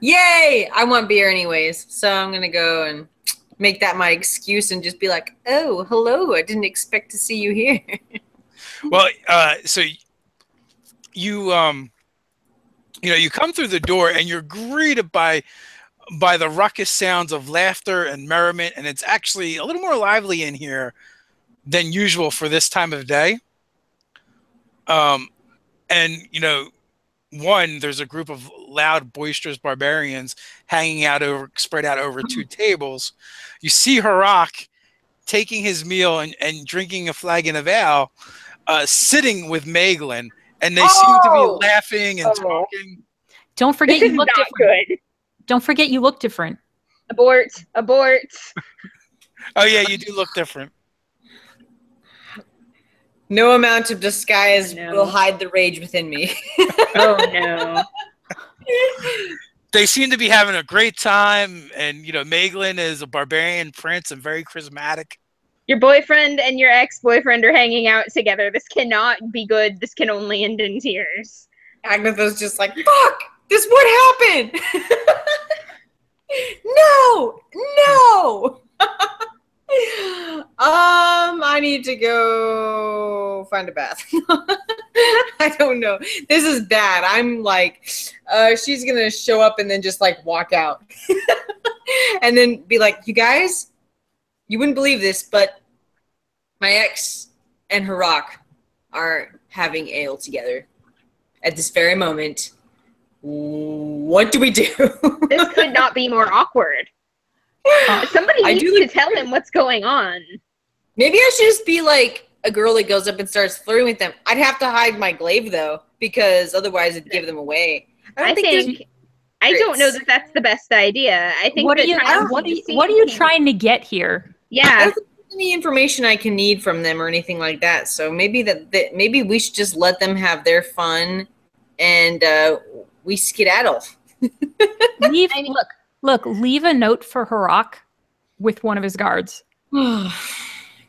Yay! I want beer anyways, so I'm gonna go and make that my excuse and just be like, "Oh, hello! I didn't expect to see you here." Well, so you you come through the door and you're greeted by the ruckus sounds of laughter and merriment, and it's actually a little more lively in here than usual for this time of day. And one, there's a group of loud, boisterous barbarians hanging out spread out over two tables. You see Harak taking his meal and drinking a flagon of ale, sitting with Meglin, and they seem to be laughing and talking. Don't forget This you is look not different. good. Don't forget you look different. Abort. Abort. Oh yeah, you do look different. No amount of disguise No. will hide the rage within me. Oh no. They seem to be having a great time, and Meglin is a barbarian prince and very charismatic. Your boyfriend and your ex-boyfriend are hanging out together. This cannot be good. This can only end in tears. Agnetha's just like, fuck! This would happen! No! No! I need to go find a bath. I don't know. This is bad. I'm like, she's gonna show up and then just like walk out. And then be like, you guys, you wouldn't believe this, but my ex and Harak are having ale together at this very moment. What do we do? This could not be more awkward. Somebody needs to tell him what's going on. Maybe I should just be like a girl that goes up and starts flirting with them. I'd have to hide my glaive though, because otherwise it'd give them away. I don't know that that's the best idea. I think What are you trying to get here? Yeah. I don't think there's any information I can need from them or anything like that. So maybe maybe we should just let them have their fun and we skedaddle. Leave a note for Harak with one of his guards.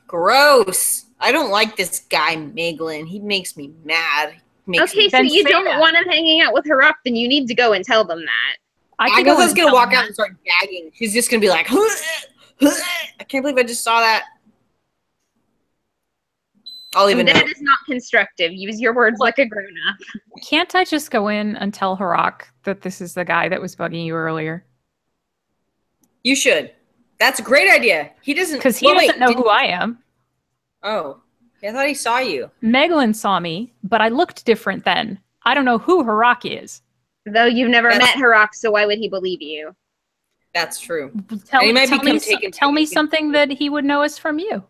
Gross. I don't like this guy, Meglin. He makes me mad. Okay, so you don't want him hanging out with Harak, then you need to go and tell them that. Agatha's going to walk out and start gagging. She's just going to be like, I can't believe I just saw that. I'll even know. That is not constructive. Use your words like a grown-up. Can't I just go in and tell Harak that this is the guy that was bugging you earlier? You should. That's a great idea. He doesn't... Because he doesn't know who I am. Oh. I thought he saw you. Meglin saw me, but I looked different then. I don't know who Harak is. Though you've never met Harak, so why would he believe you? That's true. Tell me something that he would know us from you.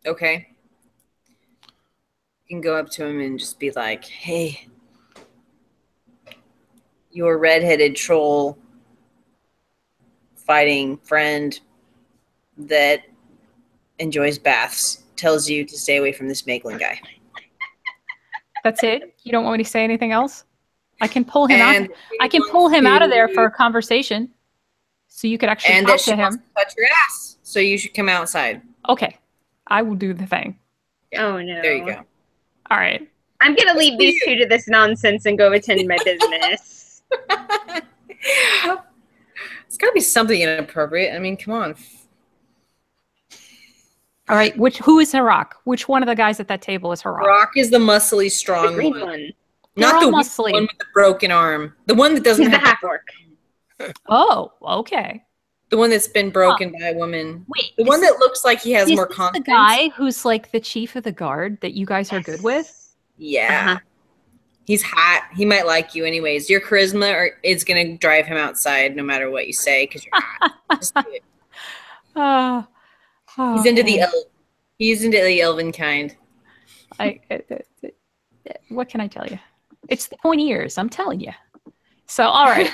Okay. You can go up to him and just be like, hey, your redheaded troll fighting friend that enjoys baths tells you to stay away from this Meglin guy. That's it? You don't want me to say anything else? I can pull him out. I can pull him out of there for a conversation. So you could actually talk to him. Wants to touch your ass. So you should come outside. Okay. I will do the thing. Yeah. Oh no. There you go. All right. I'm gonna leave these two to this nonsense and go attend my business. It's gotta be something inappropriate. I mean, come on. All right. Who is Harak? Which one of the guys at that table is Harak? Harak is the muscly, strong one. Not the muscly one with the broken arm. The one that doesn't have the half orc. Oh, okay. The one that's been broken by a woman. Wait, the one that looks like he has more confidence. The guy who's like the chief of the guard that you guys are good with? Yeah. He's hot. He might like you anyways. Your charisma is going to drive him outside no matter what you say because you're hot. Just do it. He's into the elven kind. What can I tell you? It's the pointy ears, I'm telling you. So, all right.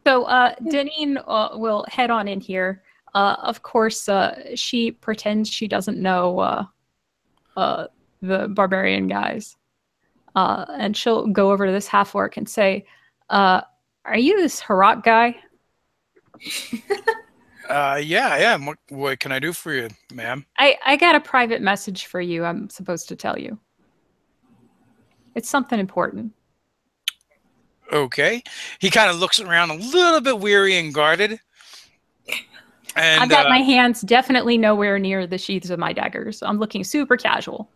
So, Deneen will head on in here. Of course, she pretends she doesn't know the barbarian guys. And she'll go over to this half-orc and say, are you this Harak guy? Yeah, I am. What can I do for you, ma'am? I got a private message for you I'm supposed to tell you. It's something important. Okay. He kind of looks around a little bit weary and guarded. And I've got my hands definitely nowhere near the sheaths of my daggers. I'm looking super casual.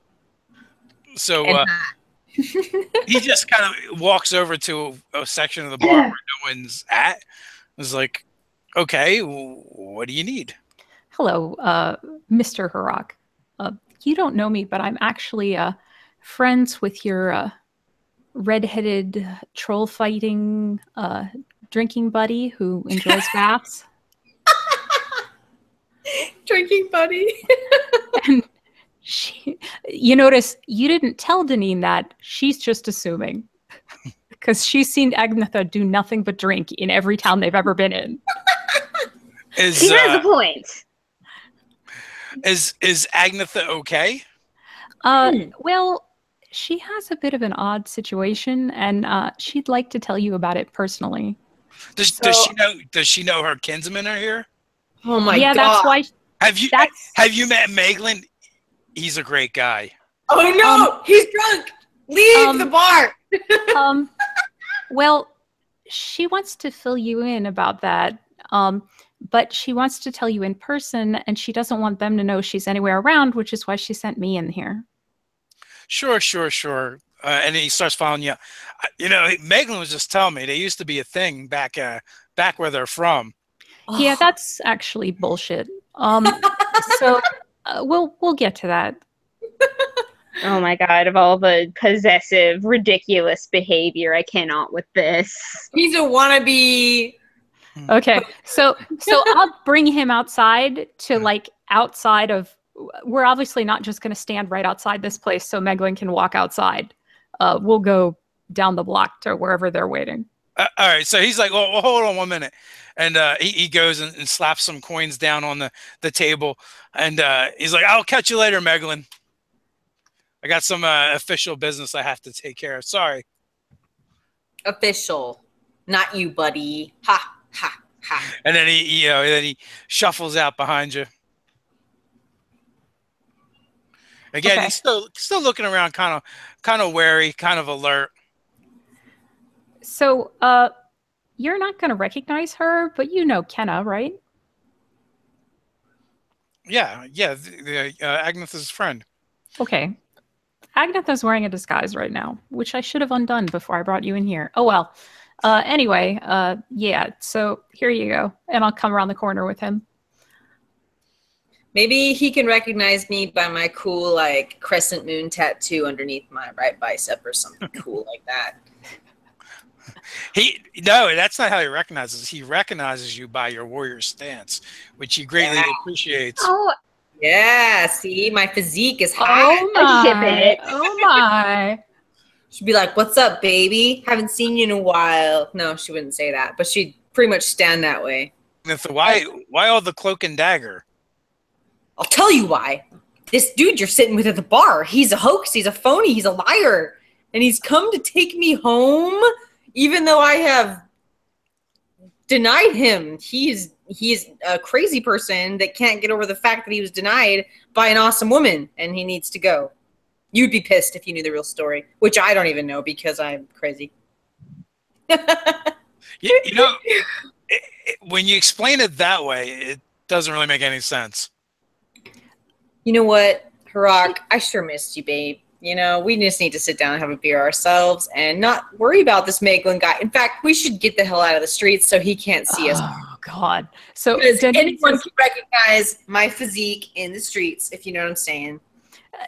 So he just kind of walks over to a section of the bar where no one's at. It's like, okay, what do you need? Hello, Mr. Harak. you don't know me, but I'm actually friends with your redheaded troll fighting drinking buddy who enjoys baths. Drinking buddy. And you notice you didn't tell Deneen that. She's just assuming. Because she's seen Agnetha do nothing but drink in every town they've ever been in. She has a point. Is Agnetha okay? Well, she has a bit of an odd situation, and she'd like to tell you about it personally. Does she know her kinsmen are here? Oh my god! Yeah, that's why. Have you met Meglin? He's a great guy. Oh no, he's drunk. Leave the bar. Well, she wants to fill you in about that. But she wants to tell you in person, and she doesn't want them to know she's anywhere around, which is why she sent me in here. Sure. And he starts following you. You know, Meglin was just telling me they used to be a thing back where they're from. Yeah, that's actually bullshit. So we'll get to that. Oh my god, of all the possessive, ridiculous behavior, I cannot with this. He's a wannabe. Okay, so I'll bring him outside to like outside of. We're obviously not just going to stand right outside this place so Meglin can walk outside. We'll go down the block to wherever they're waiting. All right, so he's like, well, hold on 1 minute. And he goes and slaps some coins down on the table. And he's like, I'll catch you later, Meglin. I got some official business I have to take care of. Sorry. Official. Not you, buddy. Ha, ha, ha. And then he shuffles out behind you. Again, Okay. He's still looking around, kind of wary, kind of alert. So, you're not going to recognize her, but you know Kenna, right? Yeah, Agnetha's friend. Okay. Agnetha's wearing a disguise right now, which I should have undone before I brought you in here. Oh, well. Anyway, yeah, so here you go. And I'll come around the corner with him. Maybe he can recognize me by my cool, like, crescent moon tattoo underneath my right bicep or something cool like that. No, that's not how he recognizes. He recognizes you by your warrior stance, which he greatly appreciates. Oh, yeah, see, my physique is hot. Oh I ship my! it. Oh my! She'd be like, "What's up, baby? Haven't seen you in a while." No, she wouldn't say that, but she'd pretty much stand that way. Agnetha, why all the cloak and dagger? I'll tell you why. This dude you're sitting with at the bar, he's a hoax, he's a phony, he's a liar. And he's come to take me home, even though I have denied him. He's a crazy person that can't get over the fact that he was denied by an awesome woman, and he needs to go. You'd be pissed if you knew the real story, which I don't even know because I'm crazy. You know, when you explain it that way, it doesn't really make any sense. You know what, Harak? I sure missed you, babe. You know, we just need to sit down and have a beer ourselves and not worry about this Meglin guy. In fact, we should get the hell out of the streets so he can't see us. Oh God! So Because anyone can recognize my physique in the streets, if you know what I'm saying.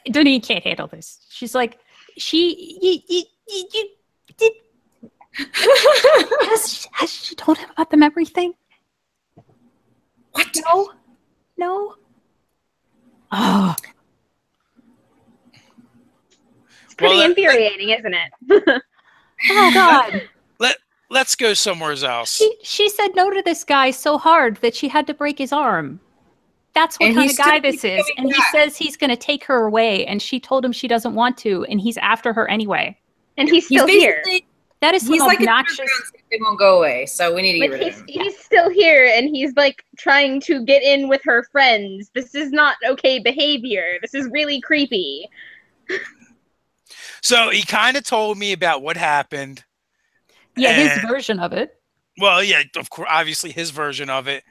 Deneen can't handle this. She's like, has she told him about the memory thing? What? No. Oh. It's pretty infuriating, isn't it? Oh God. Let's go somewhere else. She said no to this guy so hard that she had to break his arm. That's what kind of guy this is. And he says he's going to take her away, and she told him she doesn't want to, and he's after her anyway. And he's still here. That is some obnoxious. They won't go away, so we need to get rid of him. He's still here, and he's like trying to get in with her friends. This is not okay behavior. This is really creepy. So he kind of told me about what happened. Yeah, his version of it. Well, yeah, of course, obviously his version of it.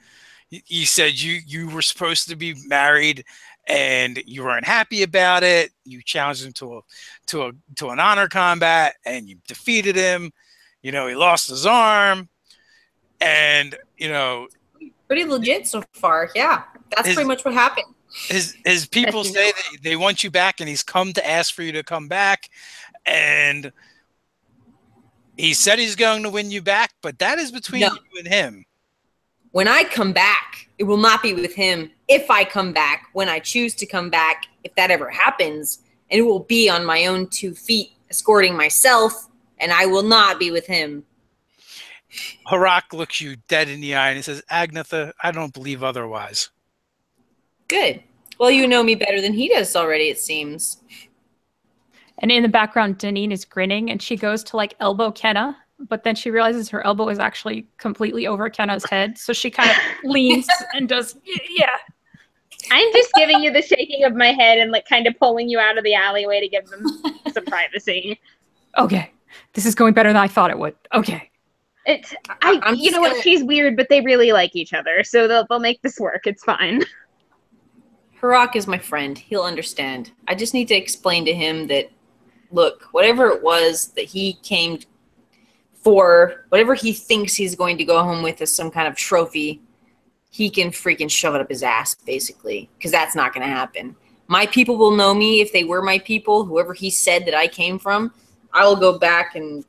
He said you were supposed to be married and you weren't happy about it. You challenged him to an honor combat and you defeated him. You know, he lost his arm, and you know, pretty legit so far. Yeah, that's pretty much what happened. His people say that they want you back, and he's come to ask for you to come back, and he said he's going to win you back, but that is between you and him. When I come back, it will not be with him. If I come back, when I choose to come back, if that ever happens, and it will be on my own 2 feet, escorting myself, and I will not be with him. Harak looks you dead in the eye and he says, Agnetha, I don't believe otherwise. Good. Well, you know me better than he does already, it seems. And in the background, Deneen is grinning, and she goes to like elbow Kenna, but then she realizes her elbow is actually completely over Kenna's head, so she kind of leans and does, yeah. I'm just giving you the shaking of my head and like kind of pulling you out of the alleyway to give them some privacy. Okay, this is going better than I thought it would. Okay. You know what? She's weird, but they really like each other, so they'll make this work. It's fine. Harak is my friend. He'll understand. I just need to explain to him that, look, whatever it was that he came for, whatever he thinks he's going to go home with as some kind of trophy, he can freaking shove it up his ass, basically, because that's not going to happen. My people will know me if they were my people. Whoever he said that I came from, I will go back and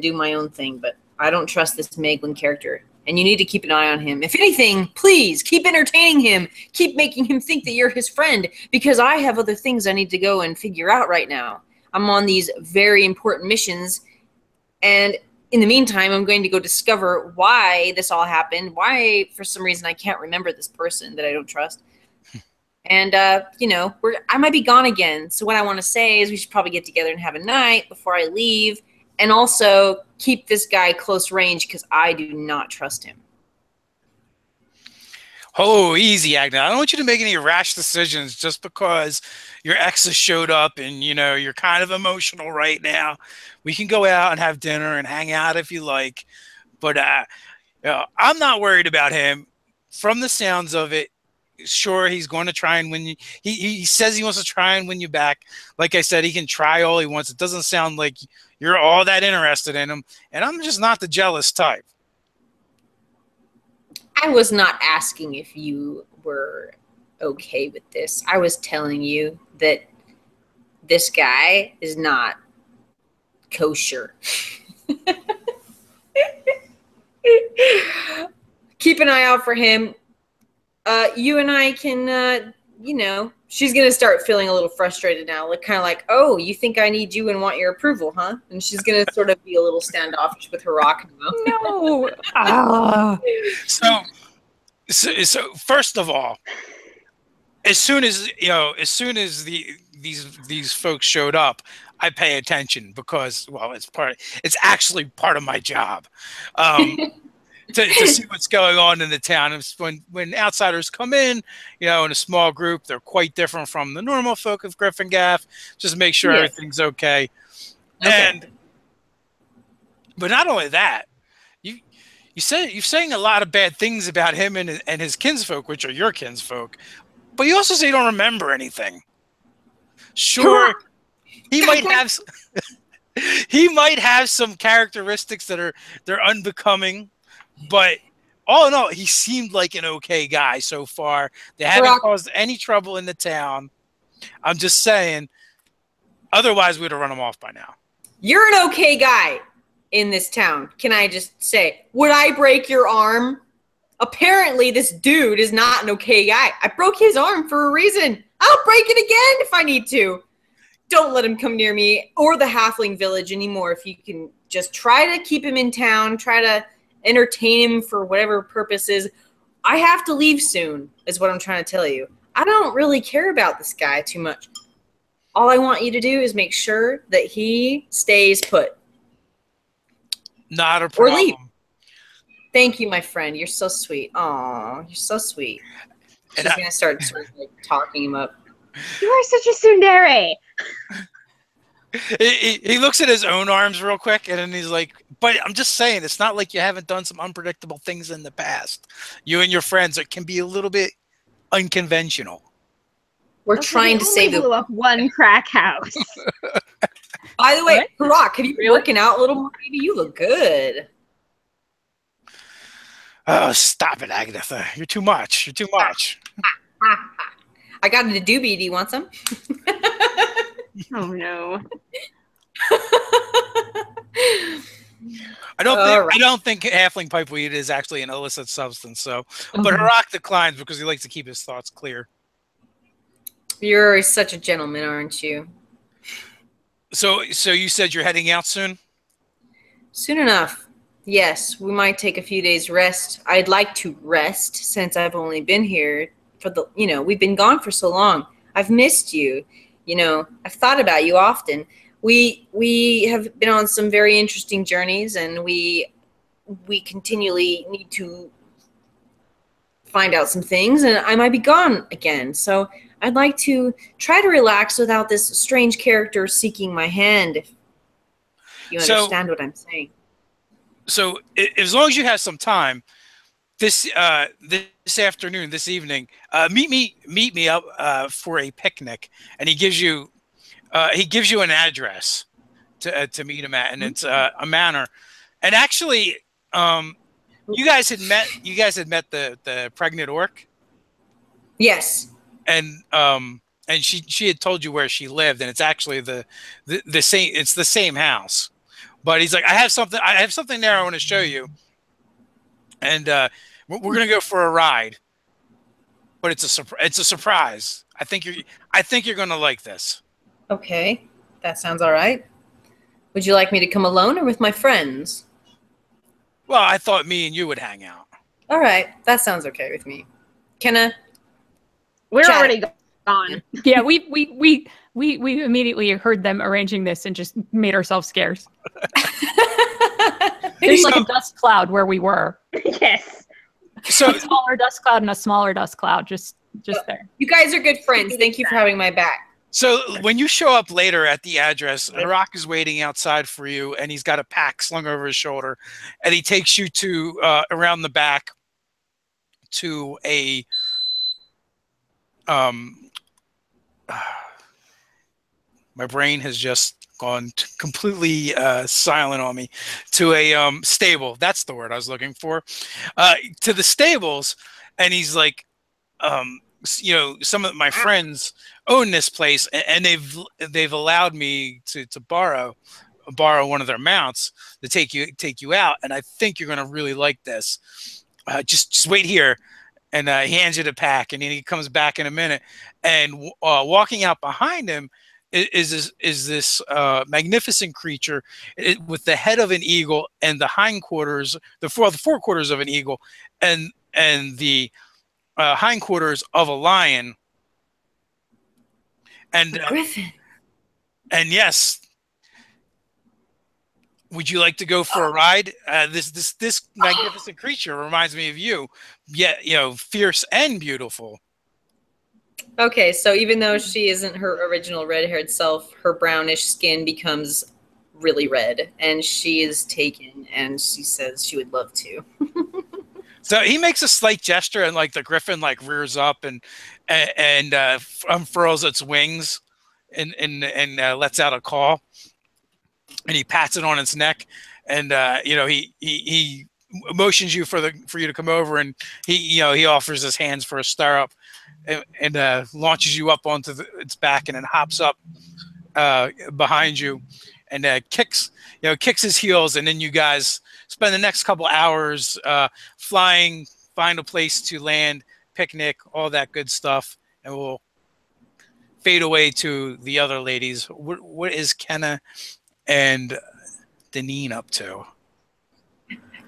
do my own thing, but I don't trust this Meglin character, and you need to keep an eye on him. If anything, please keep entertaining him. Keep making him think that you're his friend, because I have other things I need to go and figure out right now. I'm on these very important missions, and in the meantime, I'm going to go discover why this all happened, why, for some reason, I can't remember this person that I don't trust. And, you know, I might be gone again, so what I want to say is we should probably get together and have a night before I leave, and also keep this guy close range because I do not trust him. Oh, easy, Agnes. I don't want you to make any rash decisions just because your ex has showed up and, you know, you're kind of emotional right now. We can go out and have dinner and hang out if you like. But you know, I'm not worried about him. From the sounds of it, sure, he's going to try and win you. He says he wants to try and win you back. Like I said, he can try all he wants. It doesn't sound like you're all that interested in him. And I'm just not the jealous type. I was not asking if you were okay with this. I was telling you that this guy is not kosher. Keep an eye out for him. You and I can, you know, she's going to start feeling a little frustrated now. Like, kind of like, oh, you think I need you and want your approval, huh? And she's going to sort of be a little standoffish with her rock now. No. So first of all, as soon as these folks showed up, I pay attention because, well, it's actually part of my job. To see what's going on in the town. When outsiders come in, you know, in a small group, they're quite different from the normal folk of Gryphongaffe. Just make sure everything's okay. But not only that, you're saying a lot of bad things about him and his kinsfolk, which are your kinsfolk, but you also say you don't remember anything. Sure, he might have he might have some characteristics they're unbecoming. But all in all, he seemed like an okay guy so far. They haven't caused any trouble in the town. I'm just saying, otherwise we'd have run him off by now. You're an okay guy in this town. Can I just say, would I break your arm? Apparently, this dude is not an okay guy. I broke his arm for a reason. I'll break it again if I need to. Don't let him come near me or the halfling village anymore. If you can just try to keep him in town, try to entertain him for whatever purposes. I have to leave soon, is what I'm trying to tell you. I don't really care about this guy too much. All I want you to do is make sure that he stays put. Not a problem. Or leave. Thank you, my friend. You're so sweet. Aw, you're so sweet. She's going to start sort of like talking him up. You are such a tsundere. He looks at his own arms real quick, and then he's like, but I'm just saying, it's not like you haven't done some unpredictable things in the past. You and your friends, it can be a little bit unconventional. We're trying to save blew up one crack house. By the way, Harak, have you been working out a little more, baby? You look good. Oh, stop it, Agnetha. You're too much. You're too much. I got it a doobie. Do you want some? Oh no. I don't think halfling pipeweed is actually an illicit substance. So, but Harak declines because he likes to keep his thoughts clear. You're such a gentleman, aren't you? So you said you're heading out soon? Soon enough. Yes, we might take a few days rest. I'd like to rest since I've only been here for the, we've been gone for so long. I've missed you. I've thought about you often. We have been on some very interesting journeys, and we continually need to find out some things, and I might be gone again. So I'd like to try to relax without this strange character seeking my hand, if you understand what I'm saying. So as long as you have some time, this afternoon, this evening, meet me up for a picnic, and he gives you an address to meet him at, and it's a manor. And actually, you guys had met the pregnant orc. Yes. And she had told you where she lived, and it's actually the same. It's the same house. But he's like, I have something there I want to show you, and we're gonna go for a ride. But it's a surprise. I think you're gonna like this. Okay, that sounds all right. Would you like me to come alone or with my friends? Well, I thought me and you would hang out. All right, that sounds okay with me. We're already gone. Yeah, we immediately heard them arranging this and just made ourselves scarce. There's like a dust cloud where we were. Yes. So a smaller dust cloud and a smaller dust cloud, just there. You guys are good friends. Thank you for having my back. So when you show up later at the address, Harak is waiting outside for you, and he's got a pack slung over his shoulder, and he takes you to around the back to a my brain has just gone completely silent on me. To a stable. That's the word I was looking for. To the stables, and he's like, some of my friends own this place, and they've allowed me to borrow one of their mounts to take you out, and I think you're gonna really like this. Just wait here. And he hands you the pack, and then he comes back in a minute. And walking out behind him is this magnificent creature with the head of an eagle and the hindquarters, the forequarters of an eagle, and the hindquarters of a lion. And Griffin. And yes. Would you like to go for a ride? This magnificent creature reminds me of you. Yeah, fierce and beautiful. Okay, so even though she isn't her original red-haired self, her brownish skin becomes really red, and she is taken, and she says she would love to. So he makes a slight gesture, and like the griffin rears up and unfurls its wings and lets out a call. And he pats it on its neck, and he motions you for you to come over, and he offers his hands for a stirrup, and launches you up onto its back, and then hops up behind you, and kicks his heels, and then you guys spend the next couple hours flying, find a place to land, picnic, all that good stuff, and we'll fade away to the other ladies. What is Kenna and Deneen up to?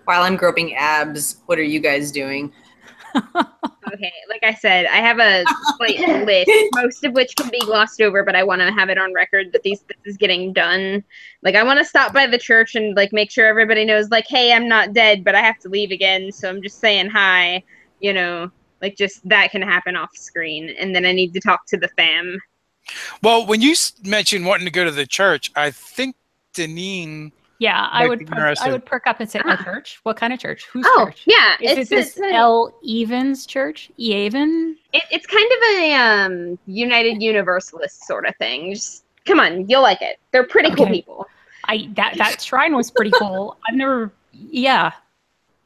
While I'm groping abs, what are you guys doing? Okay, like I said, I have a slight list, most of which can be glossed over, but I want to have it on record that this is getting done. Like, I want to stop by the church and make sure everybody knows, hey, I'm not dead, but I have to leave again, so I'm just saying hi. Just that can happen off screen, and then I need to talk to the fam. Well, when you mentioned wanting to go to the church, I think Deneen. Yeah, I would perk up and say, a church? What kind of church? Whose church? Yeah. Is it this L. Evans church? E-Aven? It's kind of a United Universalist sort of thing. Just come on, you'll like it. They're pretty cool people. That shrine was pretty cool. They're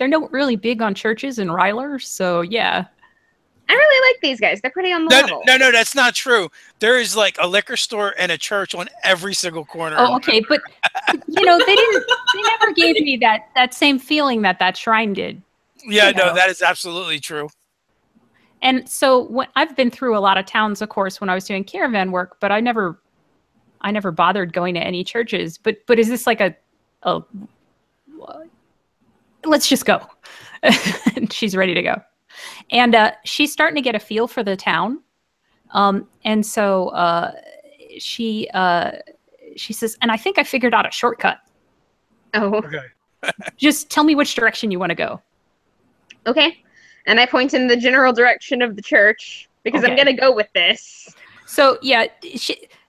not really big on churches in Ryler, so yeah. I really like these guys. They're pretty on the level. No, that's not true. There is like a liquor store and a church on every single corner. Oh, okay, but you know, they never gave me that same feeling that shrine did. Yeah, no, that is absolutely true. And so I've been through a lot of towns, of course, when I was doing caravan work, but I never bothered going to any churches. But is this like a let's just go? And she's ready to go. And she's starting to get a feel for the town. And so she says, and I think I figured out a shortcut. Oh. Okay. Just tell me which direction you want to go. Okay. And I point in the general direction of the church because I'm going to go with this. So, yeah,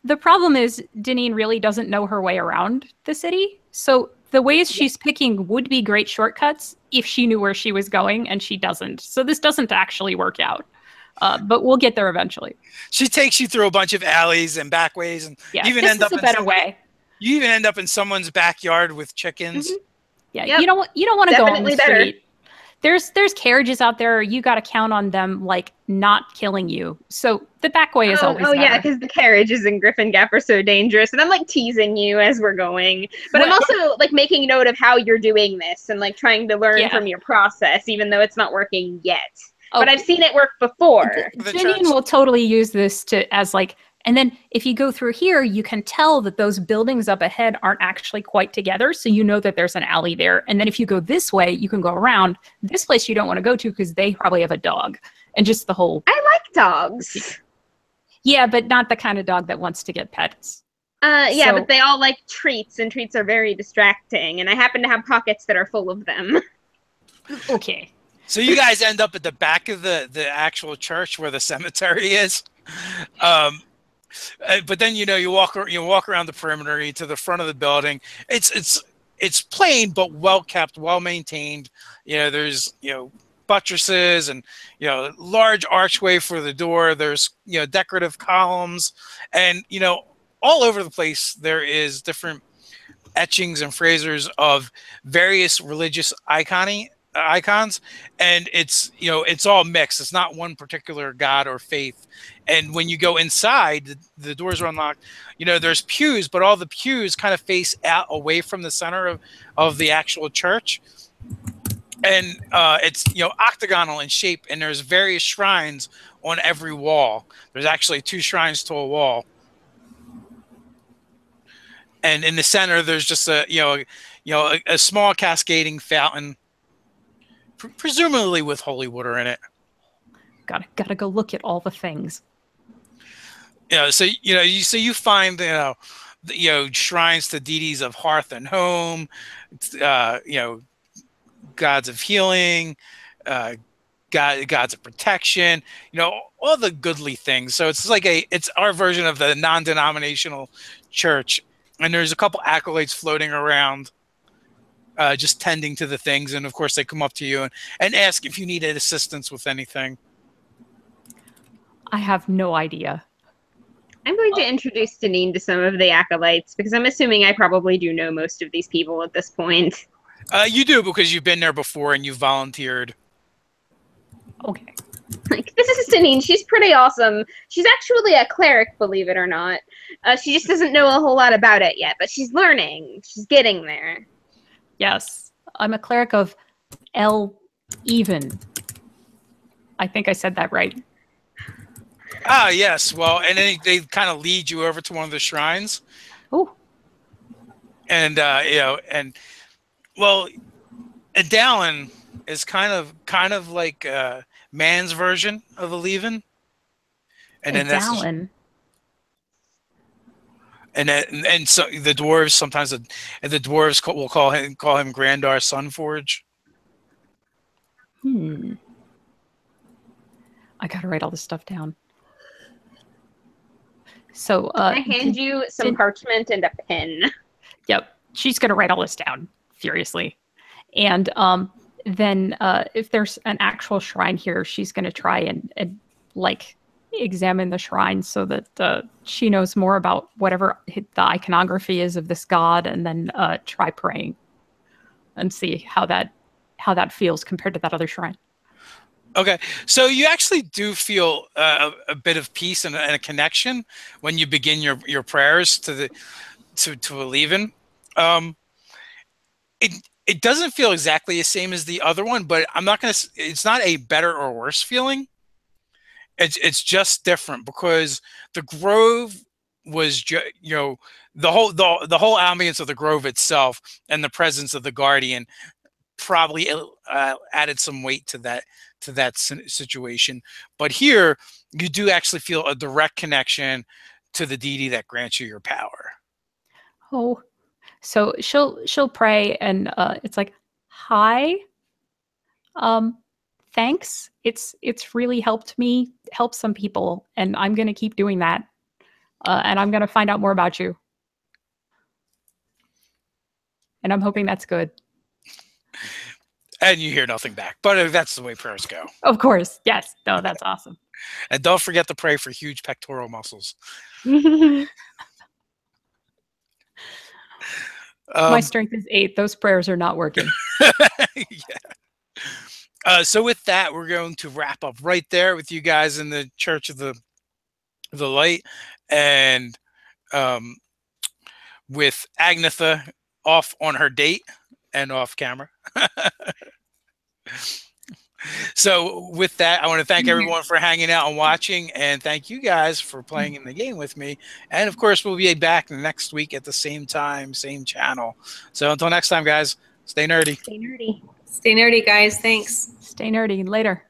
the problem is Deneen really doesn't know her way around the city. So the ways she's picking would be great shortcuts if she knew where she was going, and she doesn't. So this doesn't actually work out. But we'll get there eventually. She takes you through a bunch of alleys and back ways, and even end up in a better way. You even end up in someone's backyard with chickens. Mm-hmm. Yeah, yep. You don't want to go on the street. Better. There's carriages out there. You got to count on them like not killing you. So the back way is always better. Yeah, because the carriages in Gryphongaffe are so dangerous, and I'm like teasing you as we're going. But I'm also like making note of how you're doing this and like trying to learn from your process, even though it's not working yet. Oh, but I've seen it work before. Janine will totally use this as like, and then if you go through here, you can tell that those buildings up ahead aren't actually quite together. So you know that there's an alley there. And then if you go this way, you can go around. This place you don't want to go to because they probably have a dog. And just the whole... I like dogs. Yeah, but not the kind of dog that wants to get pets. But they all like treats, and treats are very distracting. And I happen to have pockets that are full of them. Okay. So you guys end up at the back of the actual church where the cemetery is. But then you walk around the perimeter to the front of the building. It's plain but well kept, well maintained. There's buttresses and large archway for the door. There's decorative columns, and all over the place there is different etchings and phrasers of various religious icons, and it's all mixed. It's not one particular god or faith. And when you go inside, the doors are unlocked. There's pews, but all the pews kind of face out away from the center of the actual church, and it's octagonal in shape, and there's various shrines on every wall. There's actually 2 shrines to a wall, and in the center there's just a small cascading fountain, presumably with holy water in it. Gotta go look at all the things. So you find shrines to deities of hearth and home, gods of healing, gods of protection, all the goodly things. So it's our version of the non-denominational church, and there's a couple accolades floating around. Just tending to the things, and of course they come up to you and ask if you needed assistance with anything. I have no idea. I'm going to introduce Deneen to some of the acolytes because I'm assuming I probably do know most of these people at this point. You do, because you've been there before and you volunteered. Okay. This is Deneen. She's pretty awesome. She's actually a cleric, believe it or not. She just doesn't know a whole lot about it yet, but she's learning. She's getting there. Yes, I'm a cleric of L even. I think I said that right. Ah, yes. Well, and then they kind of lead you over to one of the shrines. Oh. And Adalin is kind of like man's version of a Leven. And then Adalin. And so the dwarves sometimes, the dwarves will call him Grandar Sunforge. I gotta write all this stuff down. So I hand you some parchment and a pen. Yep, she's gonna write all this down furiously, and then if there's an actual shrine here, she's gonna try and like examine the shrine so that she knows more about whatever the iconography is of this god, and then try praying and see how that feels compared to that other shrine. Okay, so you actually do feel a bit of peace and a connection when you begin your prayers to the to a leaving. Um, it it doesn't feel exactly the same as the other one, but I'm not gonna. It's not a better or worse feeling. It's just different because the Grove was you know the whole ambience of the Grove itself and the presence of the Guardian probably added some weight to that situation. But here, you do actually feel a direct connection to the deity that grants you your power. Oh, so she'll pray, and it's like, hi, um, thanks. It's really helped me help some people, and I'm gonna keep doing that. And I'm gonna find out more about you, and I'm hoping that's good. And you hear nothing back, but that's the way prayers go. Of course, yes. No, that's awesome. And don't forget to pray for huge pectoral muscles. My strength is 8. Those prayers are not working. Yeah. So with that, we're going to wrap up right there with you guys in the Church of the Light, and with Agnetha off on her date and off camera. So with that, I want to thank everyone for hanging out and watching, and thank you guys for playing in the game with me. And of course, we'll be back next week at the same time, same channel. So until next time, guys, stay nerdy. Stay nerdy. Stay nerdy, guys. Thanks. Stay nerdy. Later.